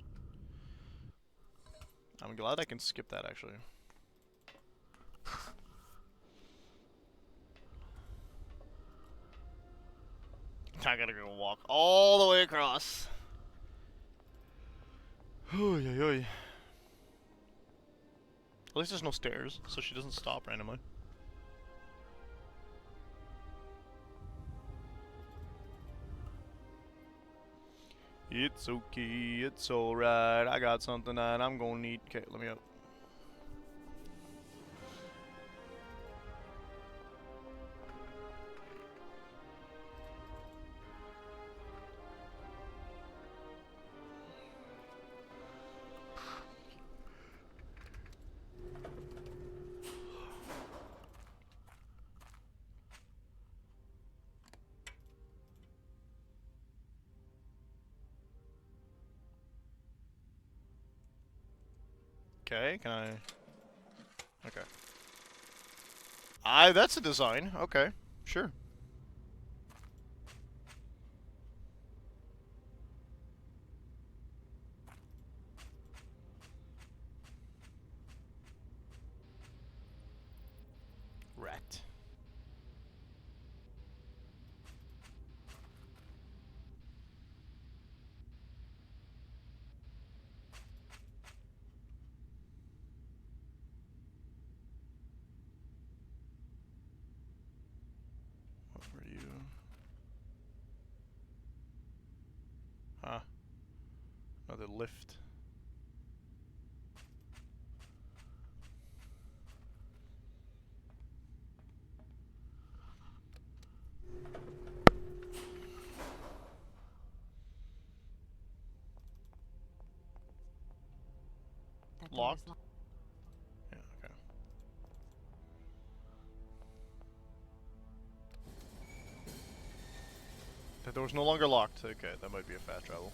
I'm glad I can skip that, actually. I gotta go walk all the way across. Oy, oy, oy. At least there's no stairs, so she doesn't stop randomly. It's okay, it's alright. I got something that I'm gonna need. Okay, let me up. Okay, can I? Okay. That's a design. Okay, sure. Rat. What were you? Huh. Another lift. Locked? Yeah, okay. The door's no longer locked. Okay, that might be a fast travel.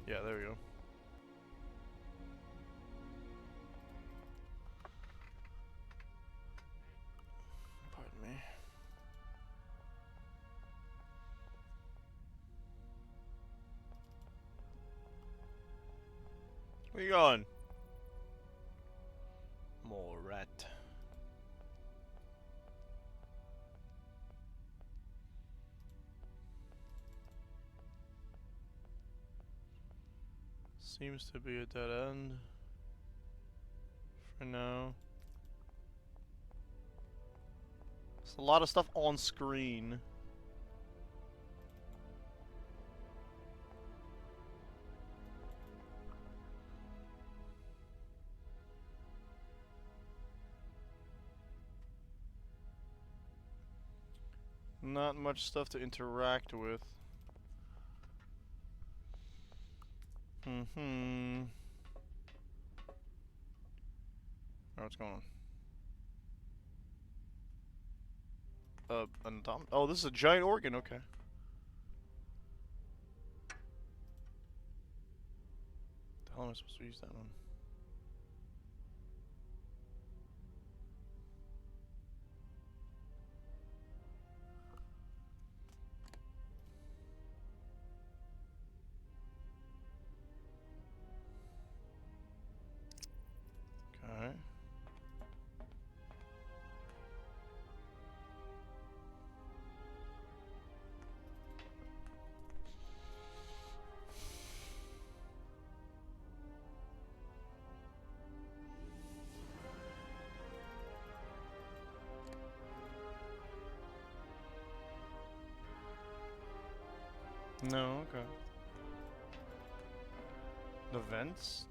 Yeah, there we go. Pardon me. Where you going? More rat. Seems to be a dead end. For now. There's a lot of stuff on screen. Not much stuff to interact with. Mm-hmm. Oh, what's going on? Oh, this is a giant organ, okay. The hell am I supposed to use that one? Okay. No, okay. The vents?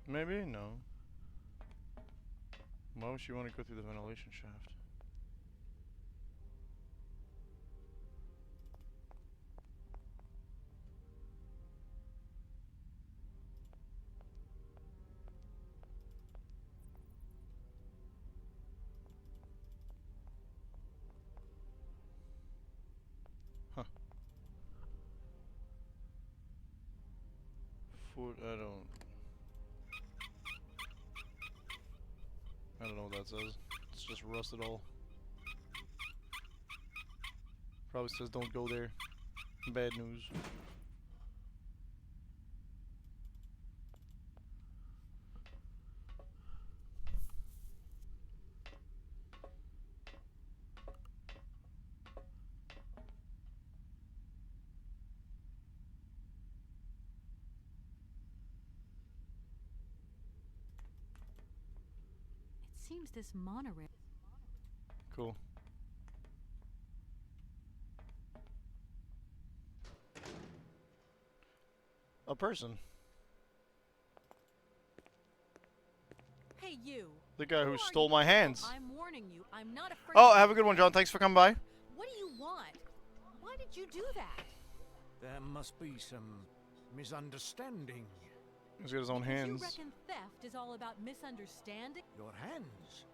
Maybe? No. Why would you want to go through the ventilation shaft? Huh. Food, I don't know what that says. It's just rusted all. Probably says don't go there. Bad news. seems this monorail. Cool. A person. Hey, you. The guy who Who stole are you? my hands. I'm warning you. I'm not afraid. Oh, of have a you. good one, John. Thanks for coming by. What do you want? Why did you do that? There must be some misunderstanding. He's got his own Because hands. You reckon theft is all about misunderstanding? Your hands?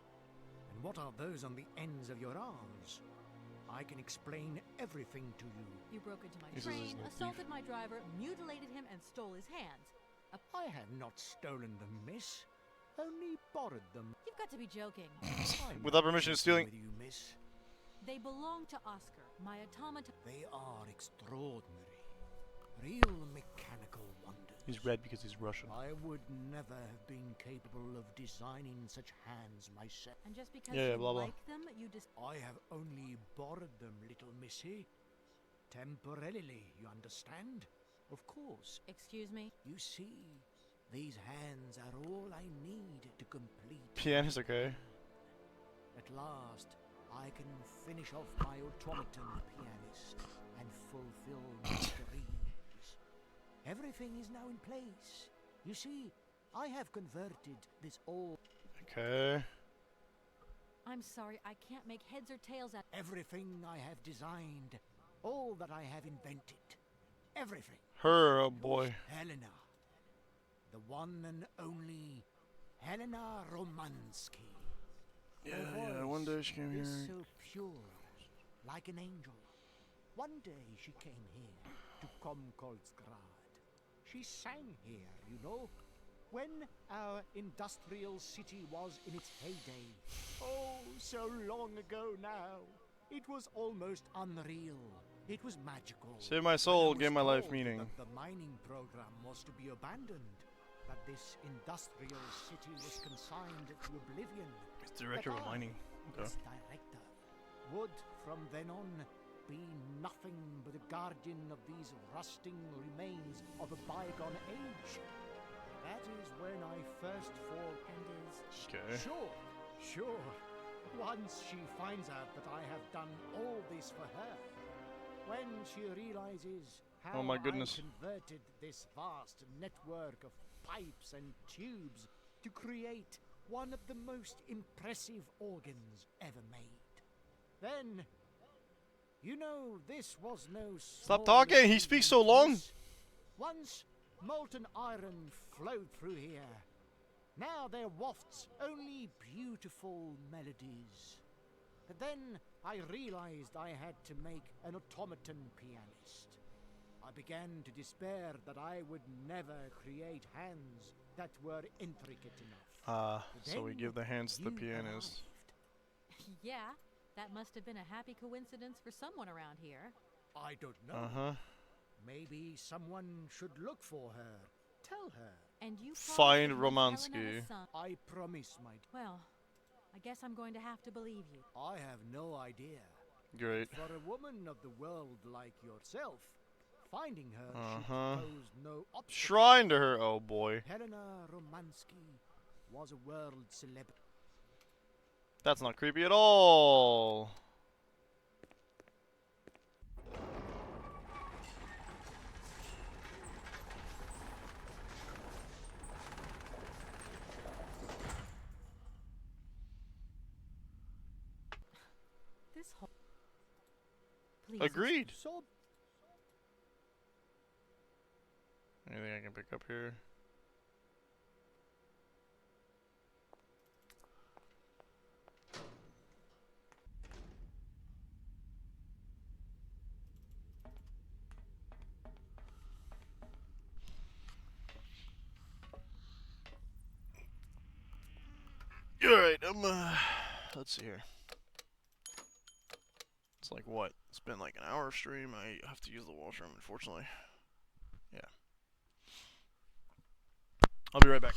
And what are those on the ends of your arms? I can explain everything to you. You broke into my This is train, no assaulted my driver, mutilated him, and stole his hands. I have not stolen them, miss. Only borrowed them. You've got to be joking. Without permission, stealing. With you, miss. They belong to Oscar, my automaton. They are extraordinary. Real mechanical wonders. He's red because he's Russian. I would never have been capable of designing such hands myself. And just because Yeah, you blah, blah. like them, you just... I have only borrowed them, little missy. Temporarily, you understand? Of course. Excuse me? You see, these hands are all I need to complete. Pianist, okay. At last, I can finish off my automaton pianist and fulfill my dreams. Everything is now in place. You see, I have converted this old... Okay. I'm sorry, I can't make heads or tails out... Everything I have designed, all that I have invented, everything. Her, oh boy. Helena, the one and only Helena Romansky. Yeah, one day she came Is here. so pure, like an angel. One day she came here to Komkolsgrad. She sang here, you know, when our industrial city was in its heyday. Oh, so long ago now. It was almost unreal. It was magical. Save my soul, gave my life meaning. That the mining program was to be abandoned. That this industrial city was consigned to oblivion. He's director of mining. Okay. Its director would from then on be nothing but a guardian of these rusting remains of a bygone age. That is when I first fall and is Okay. Sure. Once she finds out that I have done all this for her, when she realizes how Oh my goodness. I converted this vast network of pipes and tubes to create one of the most impressive organs ever made. Then, you know, this was no Stop small talking, he speaks so long. business. Once molten iron flowed through here. Now there wafts only beautiful melodies. But then I realized I had to make an automaton pianist. I began to despair that I would never create hands that were intricate enough. So we give the hands to the pianist. Yeah, that must have been a happy coincidence for someone around here. I don't know. Uh-huh. Maybe someone should look for her. Tell her. And you Find promised that Miss Helena Romansky. was son- I promise, my Well, I guess I'm going to have to believe you. I have no idea. Great. For a woman of the world like yourself, finding her Uh-huh. should pose no obstacle. Shrine to her, oh boy. Helena Romansky was a world celebrity. That's not creepy at all. This whole... Please, Agreed. So Anything I can pick up here? Alright, let's see here. It's like what? It's been like an hour stream. I have to use the washroom, unfortunately. Yeah. I'll be right back.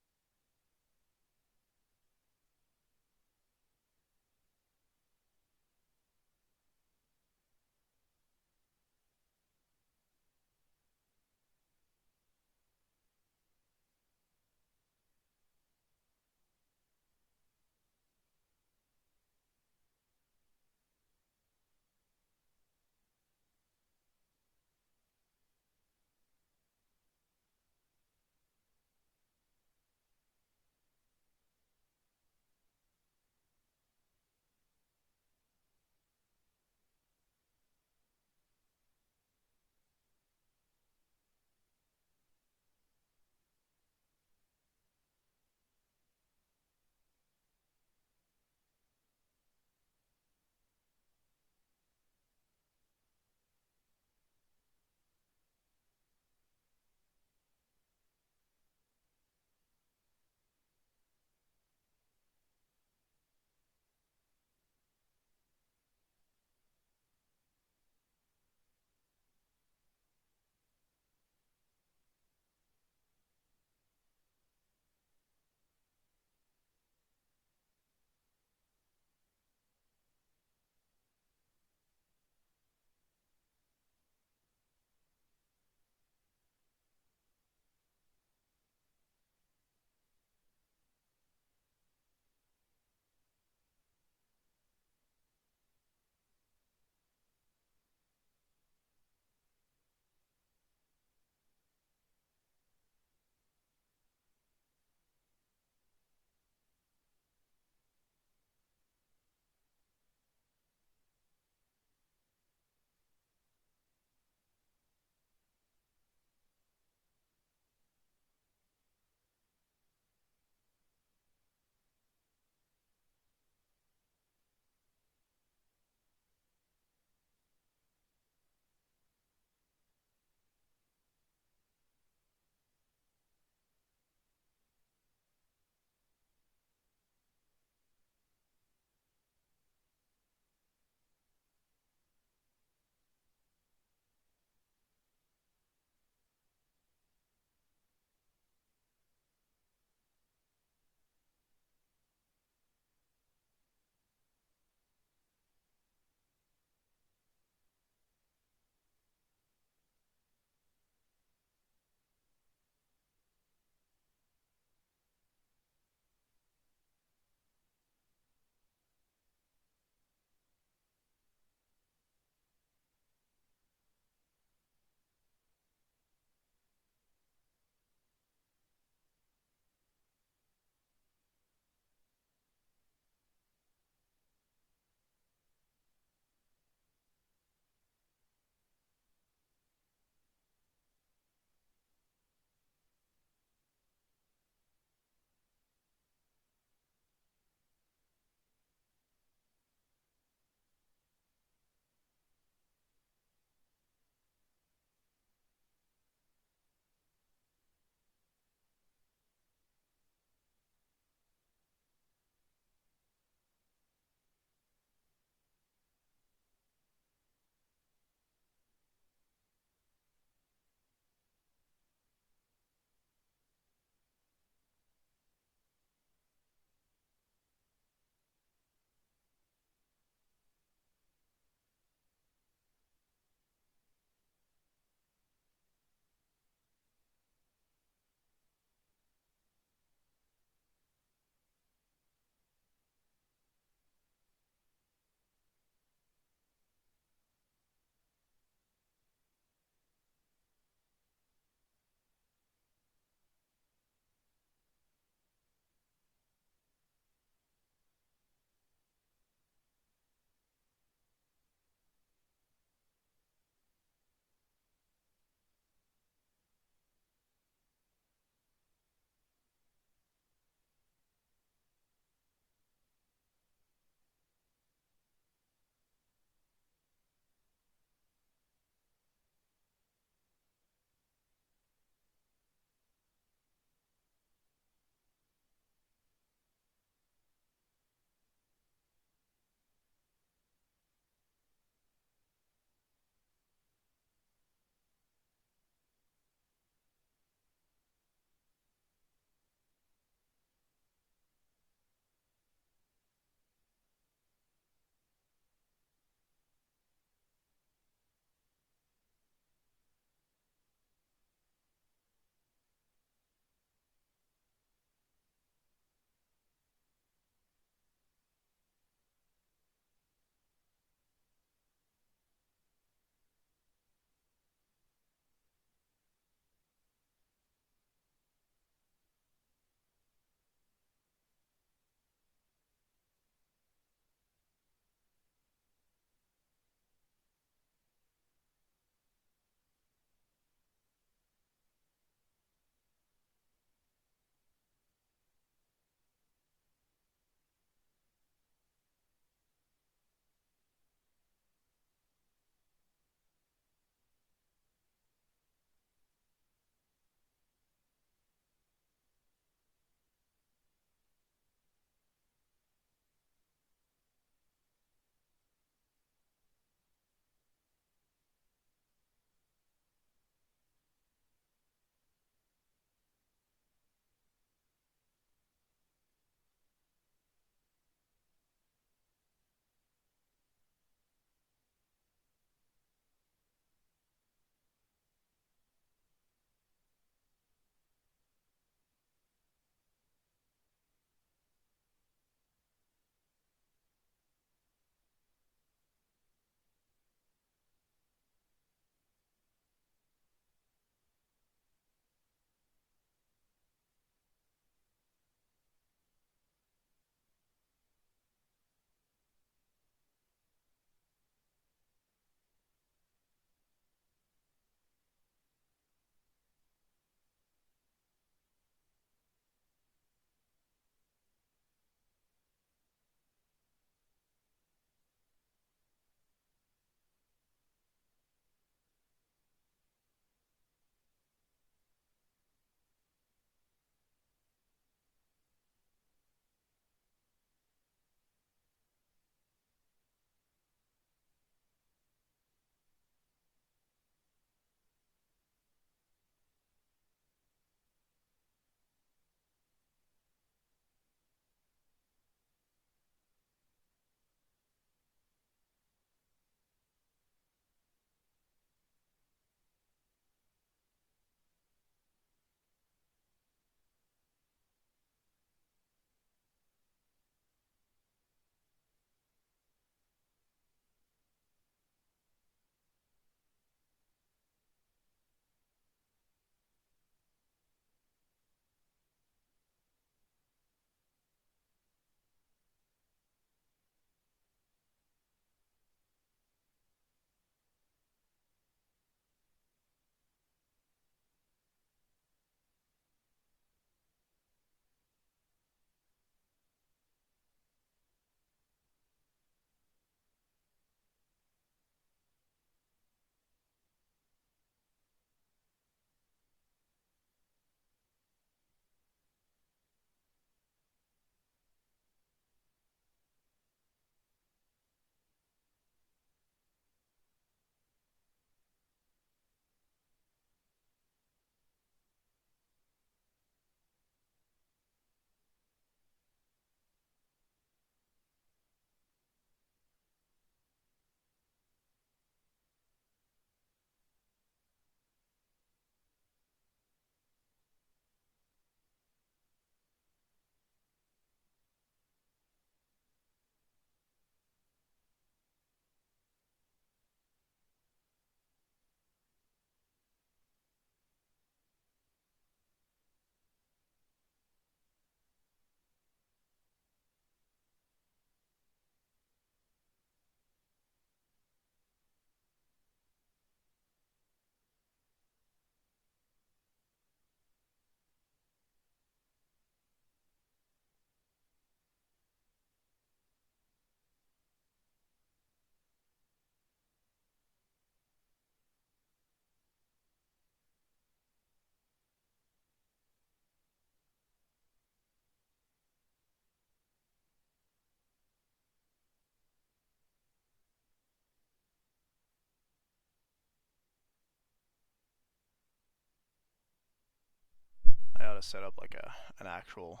gotta set up like an actual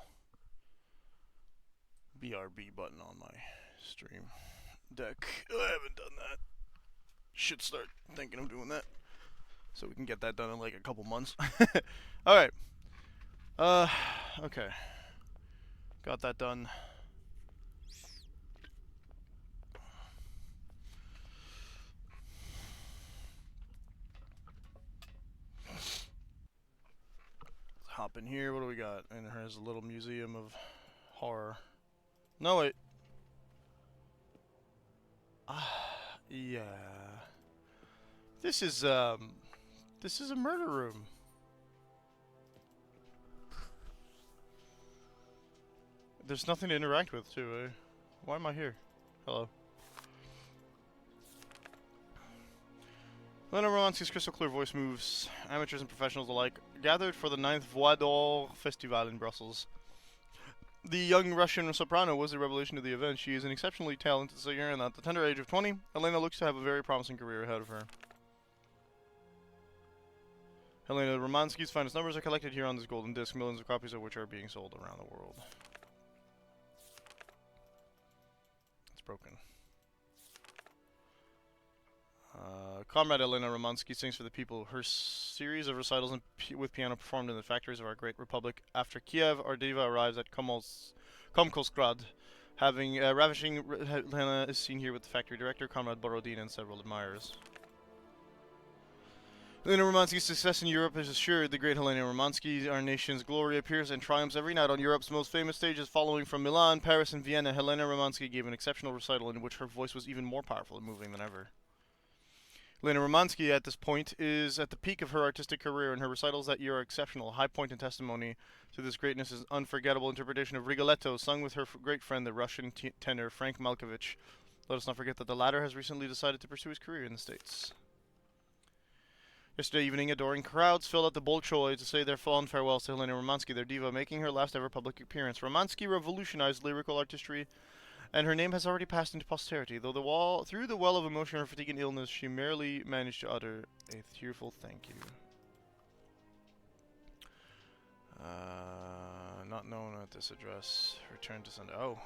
BRB button on my stream deck. I haven't done that. Should start thinking of doing that, so we can get that done in like a couple months. All right. Okay. Got that done. Hop in here. What do we got? And here's a little museum of horror. No, wait. Yeah. This is a murder room. There's nothing to interact with, too, eh? Why am I here? Hello. Lena Romanski's crystal clear voice moves amateurs and professionals alike gathered for the 9th Voix d'Or Festival in Brussels. The young Russian soprano was a revelation of the event. She is an exceptionally talented singer, and at the tender age of 20, Helena looks to have a very promising career ahead of her. Helena Romanski's finest numbers are collected here on this golden disc, millions of copies of which are being sold around the world. It's broken. Comrade Elena Romansky sings for the people. Her series of recitals with piano performed in the factories of our great republic. After Kiev, our diva arrives at Komkolskrad. Having ravishing, Helena is seen here with the factory director, Comrade Borodin, and several admirers. Helena Romansky's success in Europe is assured. The great Helena Romansky, our nation's glory, appears and triumphs every night on Europe's most famous stages. Following from Milan, Paris, and Vienna, Helena Romansky gave an exceptional recital in which her voice was even more powerful and moving than ever. Helena Romansky, at this point, is at the peak of her artistic career, and her recitals that year are exceptional. A high point and testimony to this greatness is unforgettable interpretation of Rigoletto, sung with her great friend, the Russian tenor Frank Malkovich. Let us not forget that the latter has recently decided to pursue his career in the States. Yesterday evening, adoring crowds filled out the Bolshoi to say their fond farewells to Helena Romansky, their diva, making her last ever public appearance. Romansky revolutionized lyrical artistry, and her name has already passed into posterity. Though through the well of emotion, her fatigue and illness, she merely managed to utter a tearful thank you. Not known at this address. Return to Sunday. Oh.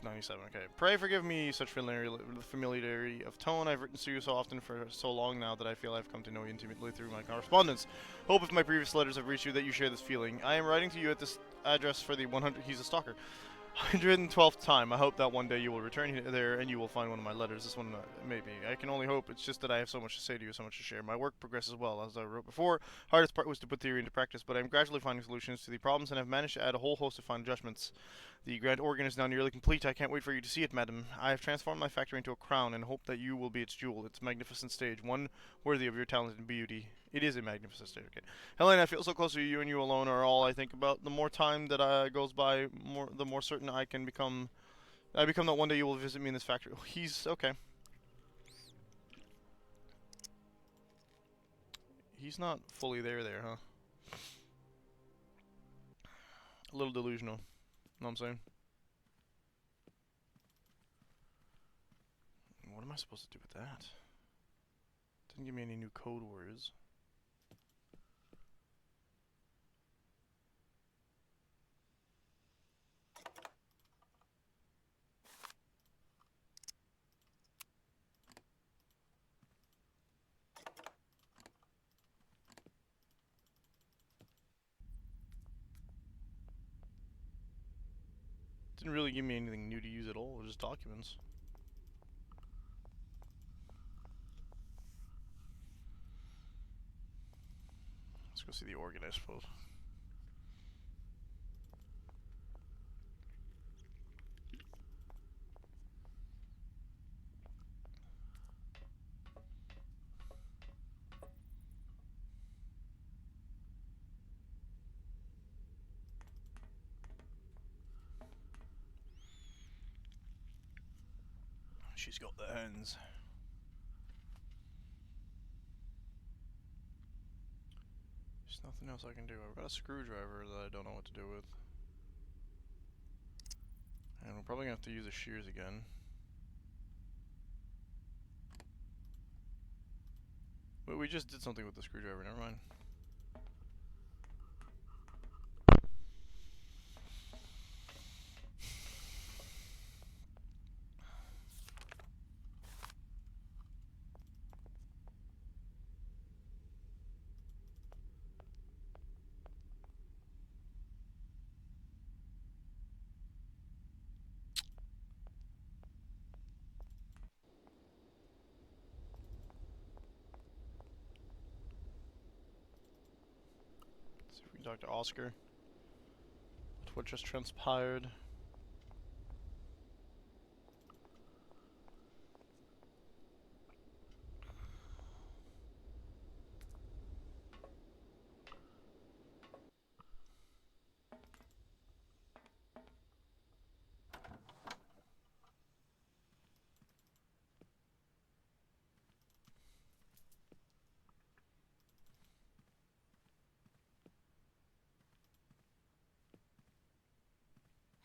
97, okay. Pray forgive me such familiarity of tone. I've written to you so often for so long now that I feel I've come to know you intimately through my correspondence. Hope if my previous letters have reached you that you share this feeling. I am writing to you at this address for the 112th time. I hope that one day you will return there and you will find one of my letters. This one, maybe. I can only hope. It's just that I have so much to say to you, so much to share. My work progresses well, as I wrote before. Hardest part was to put theory into practice, but I am gradually finding solutions to the problems and have managed to add a whole host of fine adjustments. The grand organ is now nearly complete. I can't wait for you to see it, madam. I have transformed my factory into a crown and hope that you will be its jewel, its magnificent stage, one worthy of your talent and beauty. It is a magnificent stage, okay. Helena, I feel so close to you, and you alone are all I think about. The more time that goes by, the more certain I become that one day you will visit me in this factory. Oh, he's okay. He's not fully there, huh? A little delusional. Know what I'm saying? What am I supposed to do with that? Didn't give me any new code words. Didn't really give me anything new to use at all, just documents. Let's go see the organ, I suppose. She's got the hands. There's nothing else I can do. I've got a screwdriver that I don't know what to do with. And we're probably going to have to use the shears again. Wait, we just did something with the screwdriver. Never mind. Let's see if we can talk to Oscar. What just transpired?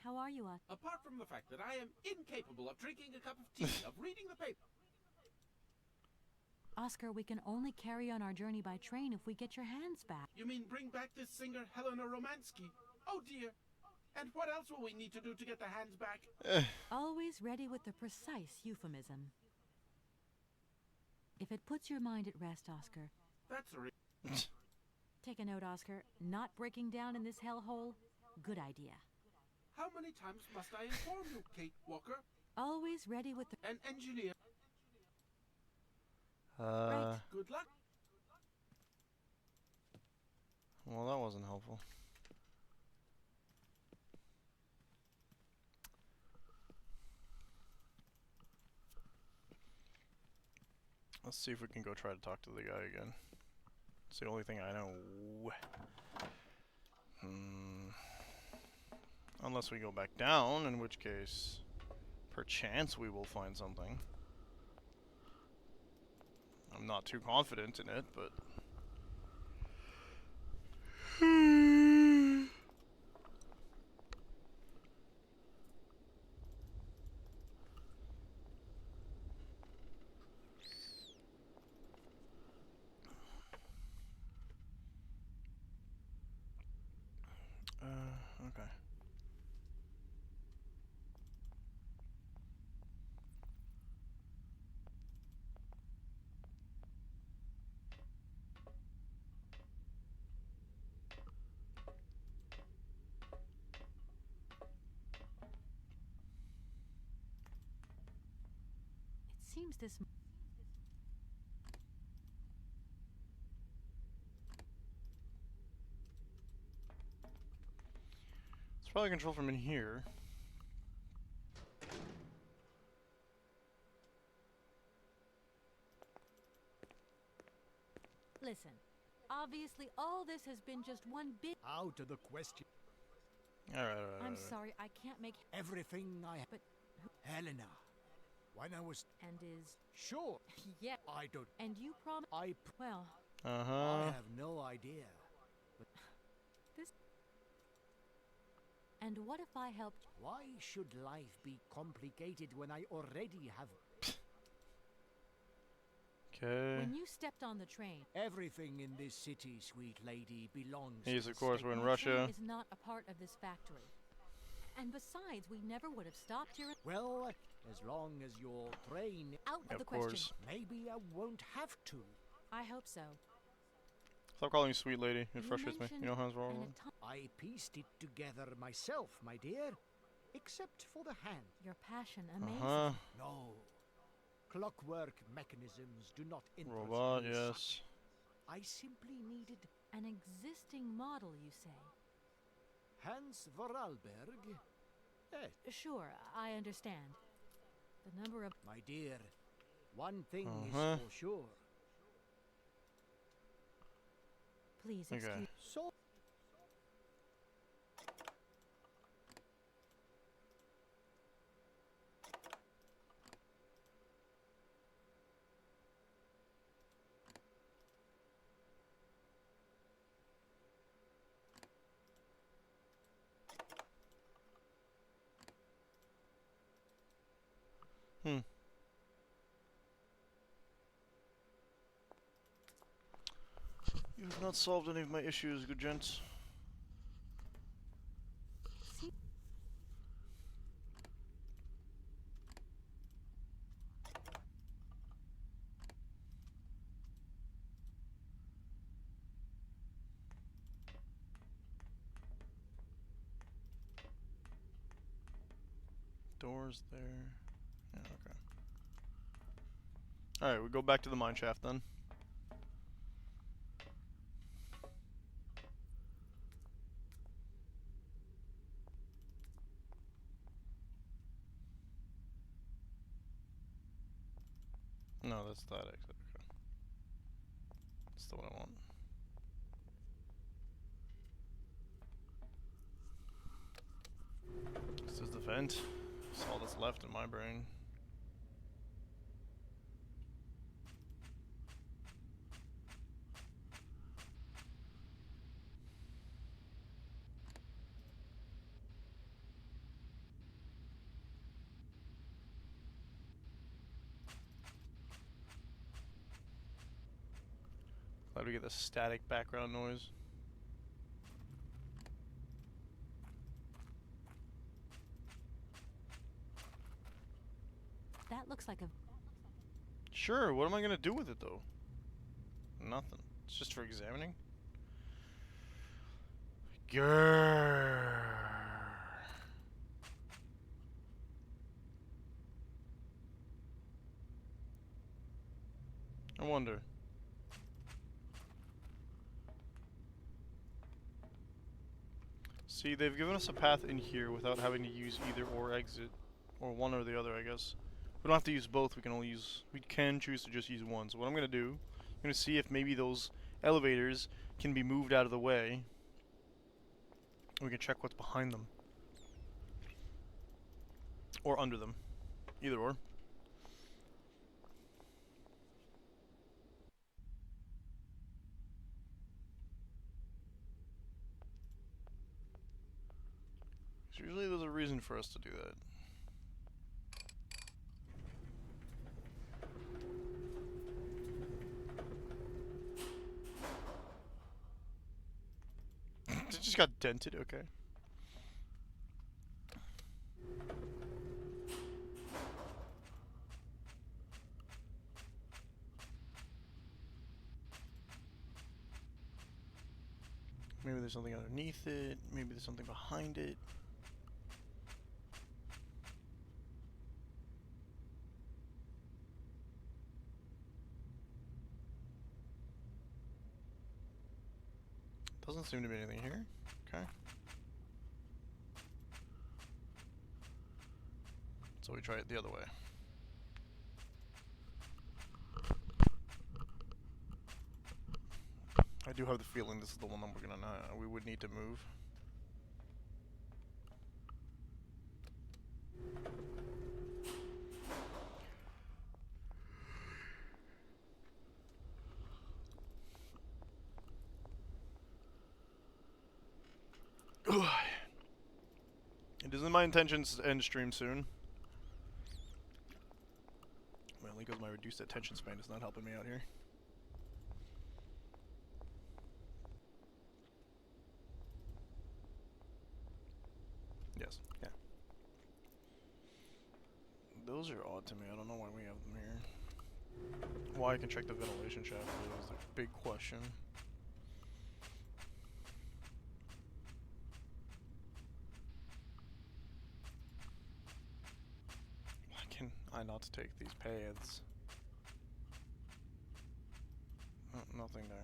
How are you, Oscar? Apart from the fact that I am incapable of drinking a cup of tea, of reading the paper. Oscar, we can only carry on our journey by train if we get your hands back. You mean bring back this singer, Helena Romansky? Oh dear. And what else will we need to do to get the hands back? Always ready with the precise euphemism. If it puts your mind at rest, Oscar. That's a Take a note, Oscar. Not breaking down in this hellhole? Good idea. How many times must I inform you, Kate Walker? Always ready with the... An engineer. Right. Good luck. Well, that wasn't helpful. Let's see if we can go try to talk to the guy again. It's the only thing I know. Unless we go back down, in which case, perchance we will find something. I'm not too confident in it, but... okay. It seems this... It's probably controlled from in here. Listen, obviously all this has been just one big... Out of the question. Alright. I'm sorry, I can't make... Everything I... But... Helena. When I was... And is... Sure. Yeah. I don't... And you promise... Well... I have no idea. But... This... And what if I helped... Why should life be complicated when I already have... Okay. When you stepped on the train... Everything in this city, sweet lady, belongs... Yes, to of course, we're in the Russia. train is not a part of this factory. And besides, we never would have stopped here... Well, as long as your train... Out of the question. Maybe I won't have to. I hope so. Stop calling me sweet lady. It You frustrates me. You know how it's wrong. I pieced it together myself, my dear. Except for the hand. Your passion, amazing. No. Clockwork mechanisms do not interest Robot, me. yes. I simply needed... An existing model, you say? Hans Vorarlberg? Yes. Sure, I understand. The number of... My dear, one thing is for sure. Please, excuse... So... You've not solved any of my issues, good gents. Doors there. Yeah, okay. Alright, we go back to the mine shaft then. No, that's that exit. Okay. That's the one I want. This is the vent. That's all that's left in my brain. Glad we get the static background noise. That looks like a... Sure, what am I gonna do with it though? Nothing. It's just for examining. Grrr. I wonder. See, they've given us a path in here without having to use either or exit. Or one or the other, I guess. We don't have to use both, we can only use... We can choose to just use one. So what I'm gonna do, I'm gonna see if maybe those elevators can be moved out of the way. We can check what's behind them. Or under them. Either or. Usually there's a reason for us to do that. It just got dented, okay. Maybe there's something underneath it, maybe there's something behind it. Doesn't seem to be anything here. Okay. So we try it the other way. I do have the feeling this is the one that we're gonna we would need to move. It isn't my intentions to end stream soon. Mainly because my reduced attention span is not helping me out here. Yes, yeah. Those are odd to me. I don't know why we have them here. Why I can check the ventilation shaft really is the big question. Why can I not take these paths? Oh, nothing there.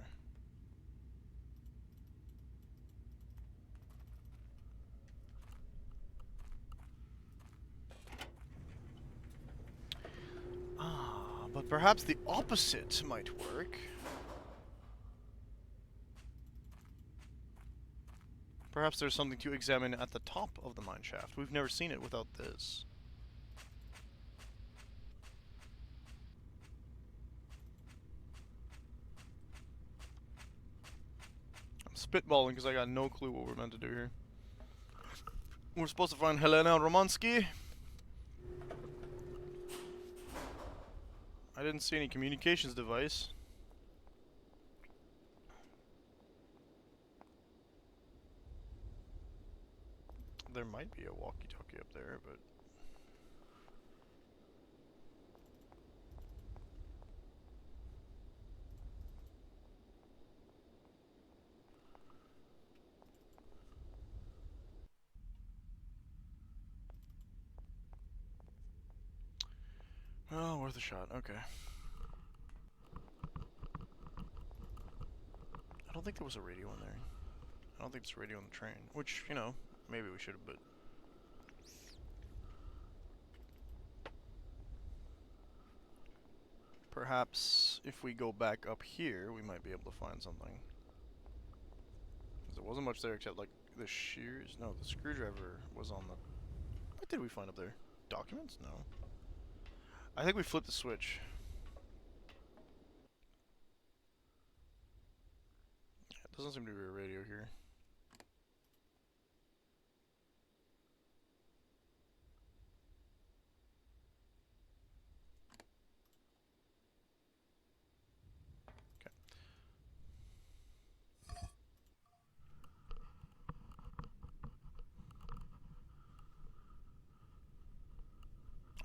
But perhaps the opposite might work. Perhaps there's something to examine at the top of the mine shaft. We've never seen it without this. I'm spitballing because I got no clue what we're meant to do here. We're supposed to find Helena Romansky. I didn't see any communications device. might be a walkie-talkie up there, but... Well, worth a shot. Okay. I don't think there was a radio in there. I don't think there's a radio on the train. Which, you know, maybe we should have, but... Perhaps if we go back up here, we might be able to find something. Because there wasn't much there except, like, the shears. No, the screwdriver was on the... What did we find up there? Documents? No. I think we flipped the switch. Yeah, it doesn't seem to be a radio here.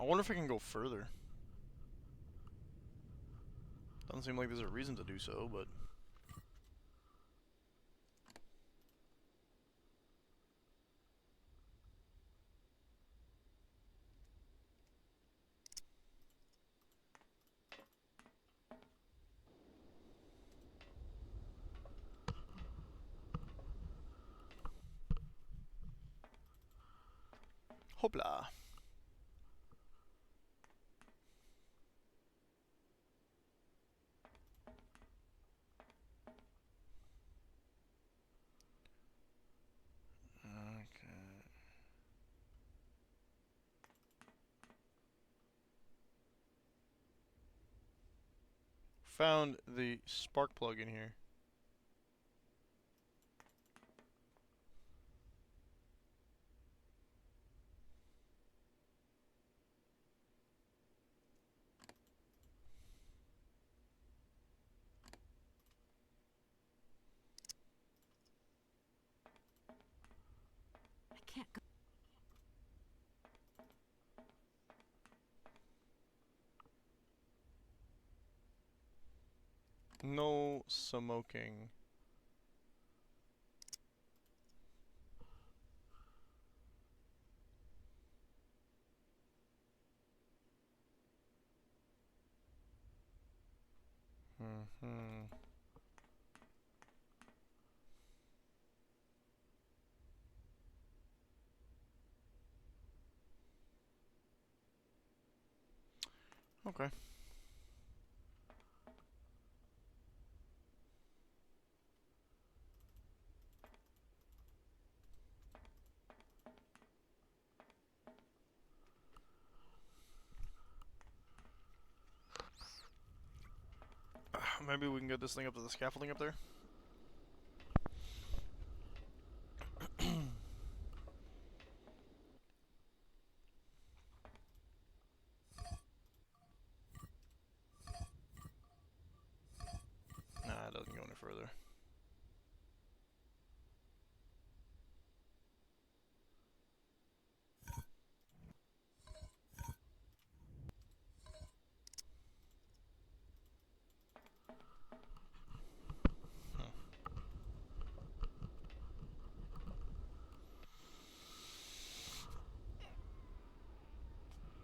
I wonder if I can go further. Doesn't seem like there's a reason to do so, but... Hopla! Found the spark plug in here. I can't go. No smoking. Okay. Maybe we can get this thing up to the scaffolding up there. Nah, it doesn't go any further.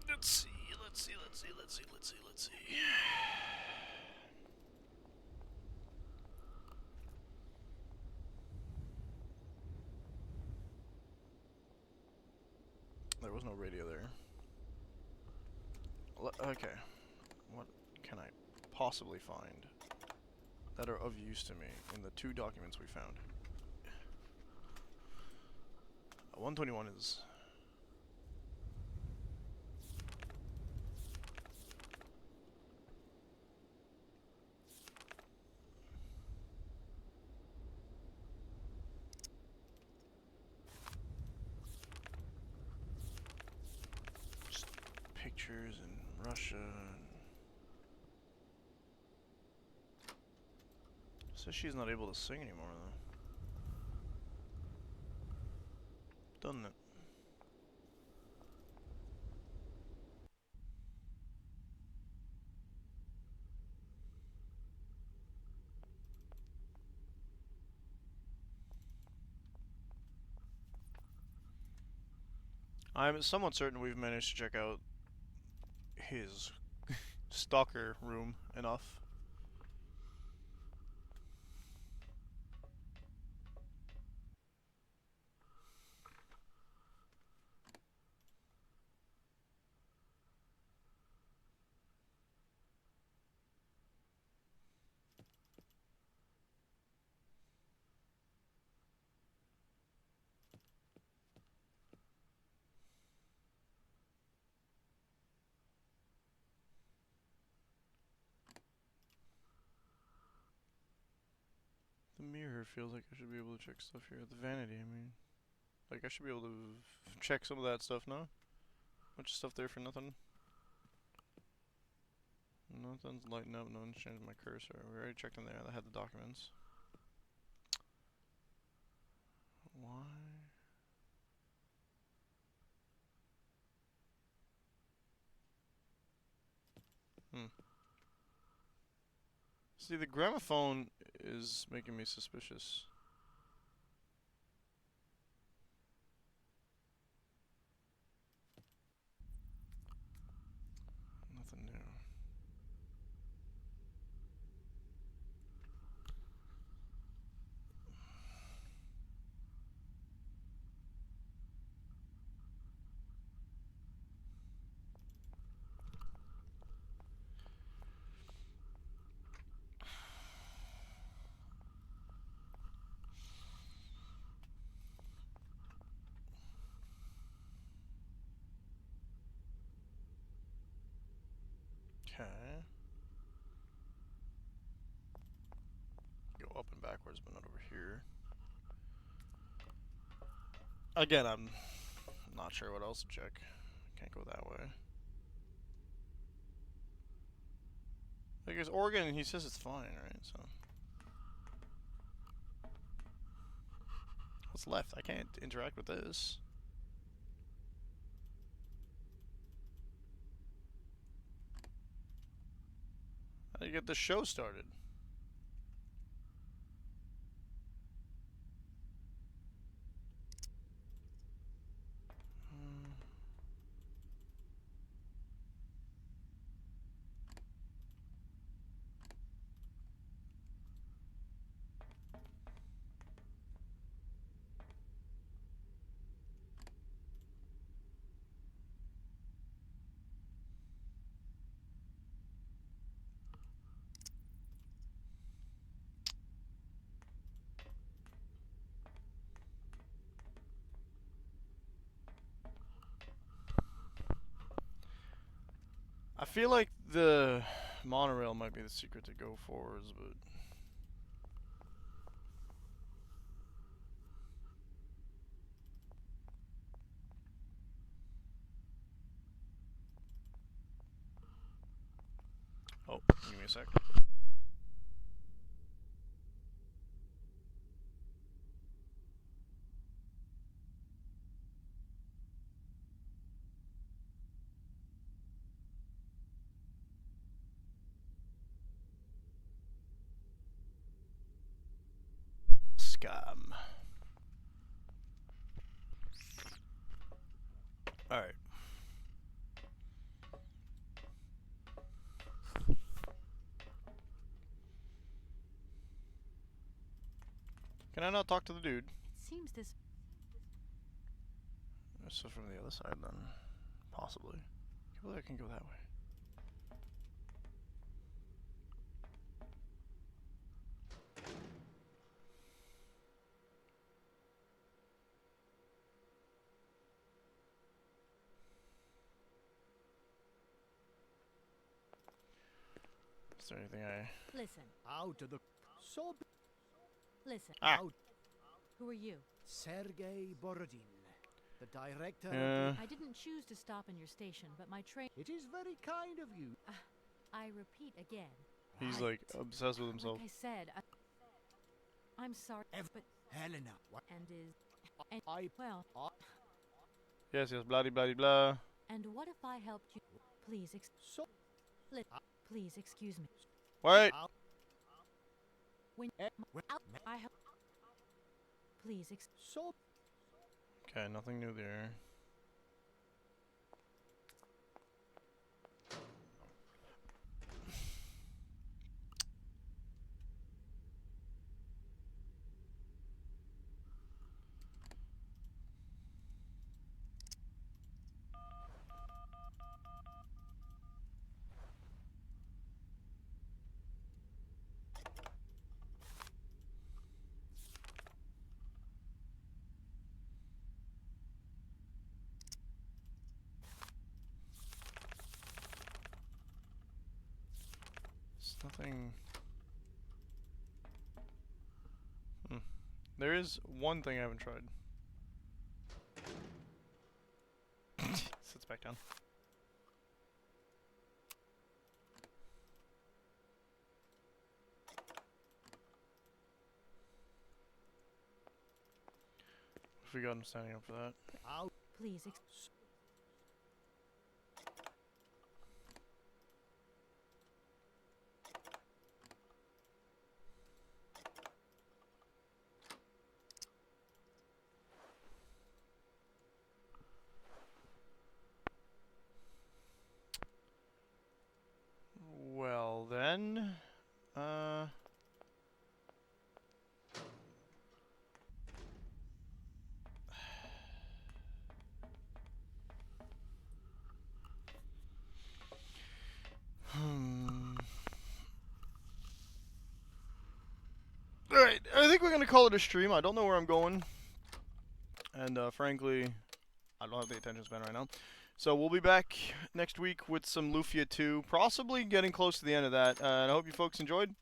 Let's see. There was no radio there. Okay. What can I possibly find that are of use to me in the two documents we found? 121 is... pictures in Russia. Says she's not able to sing anymore though. Doesn't it? I'm somewhat certain we've managed to check out his stalker room enough. The mirror feels like I should be able to check stuff here. The vanity, I mean. Like, I should be able to check some of that stuff now. Bunch of stuff there for nothing. Nothing's lighting up, no one's changing my cursor. We already checked in there, I had the documents. Why? See, the gramophone is making me suspicious. Nothing new. Okay. Go up and backwards, but not over here. Again, I'm not sure what else to check. Can't go that way. I guess organ, he says it's fine, right? So what's left? I can't interact with this. How do you get the show started? I feel like the monorail might be the secret to go forwards, but oh, give me a sec. Scam. Alright. Can I not talk to the dude? It seems this. So from the other side then. Possibly. Well, I can go that way. Is there anything I... Listen. Out of the... So... Listen. Ah. Out. Who are you? Sergei Borodin, the director Yeah. of I didn't choose to stop in your station, but my train... It is very kind of you. I repeat again. He's like obsessed with himself. Like I said, I'm sorry, but... Helena, what? And is... And, well... Yes, yes, blah blah blah. And what if I helped you? Please, please excuse me. Wait. When I help. Please So. Okay, nothing new there. nothing. There is one thing I haven't tried. Sits back down. If we got him standing up for that. Please, Well then, Alright, I think we're gonna call it a stream. I don't know where I'm going. And frankly, I don't have the attention span right now. So we'll be back next week with some Lufia 2, possibly getting close to the end of that. And I hope you folks enjoyed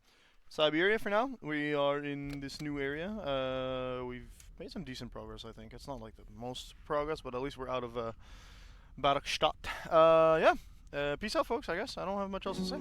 Syberia for now. We are in this new area. We've made some decent progress, I think. It's not like the most progress, but at least we're out of Barakstadt. Yeah. Peace out, folks, I guess. I don't have much else to say.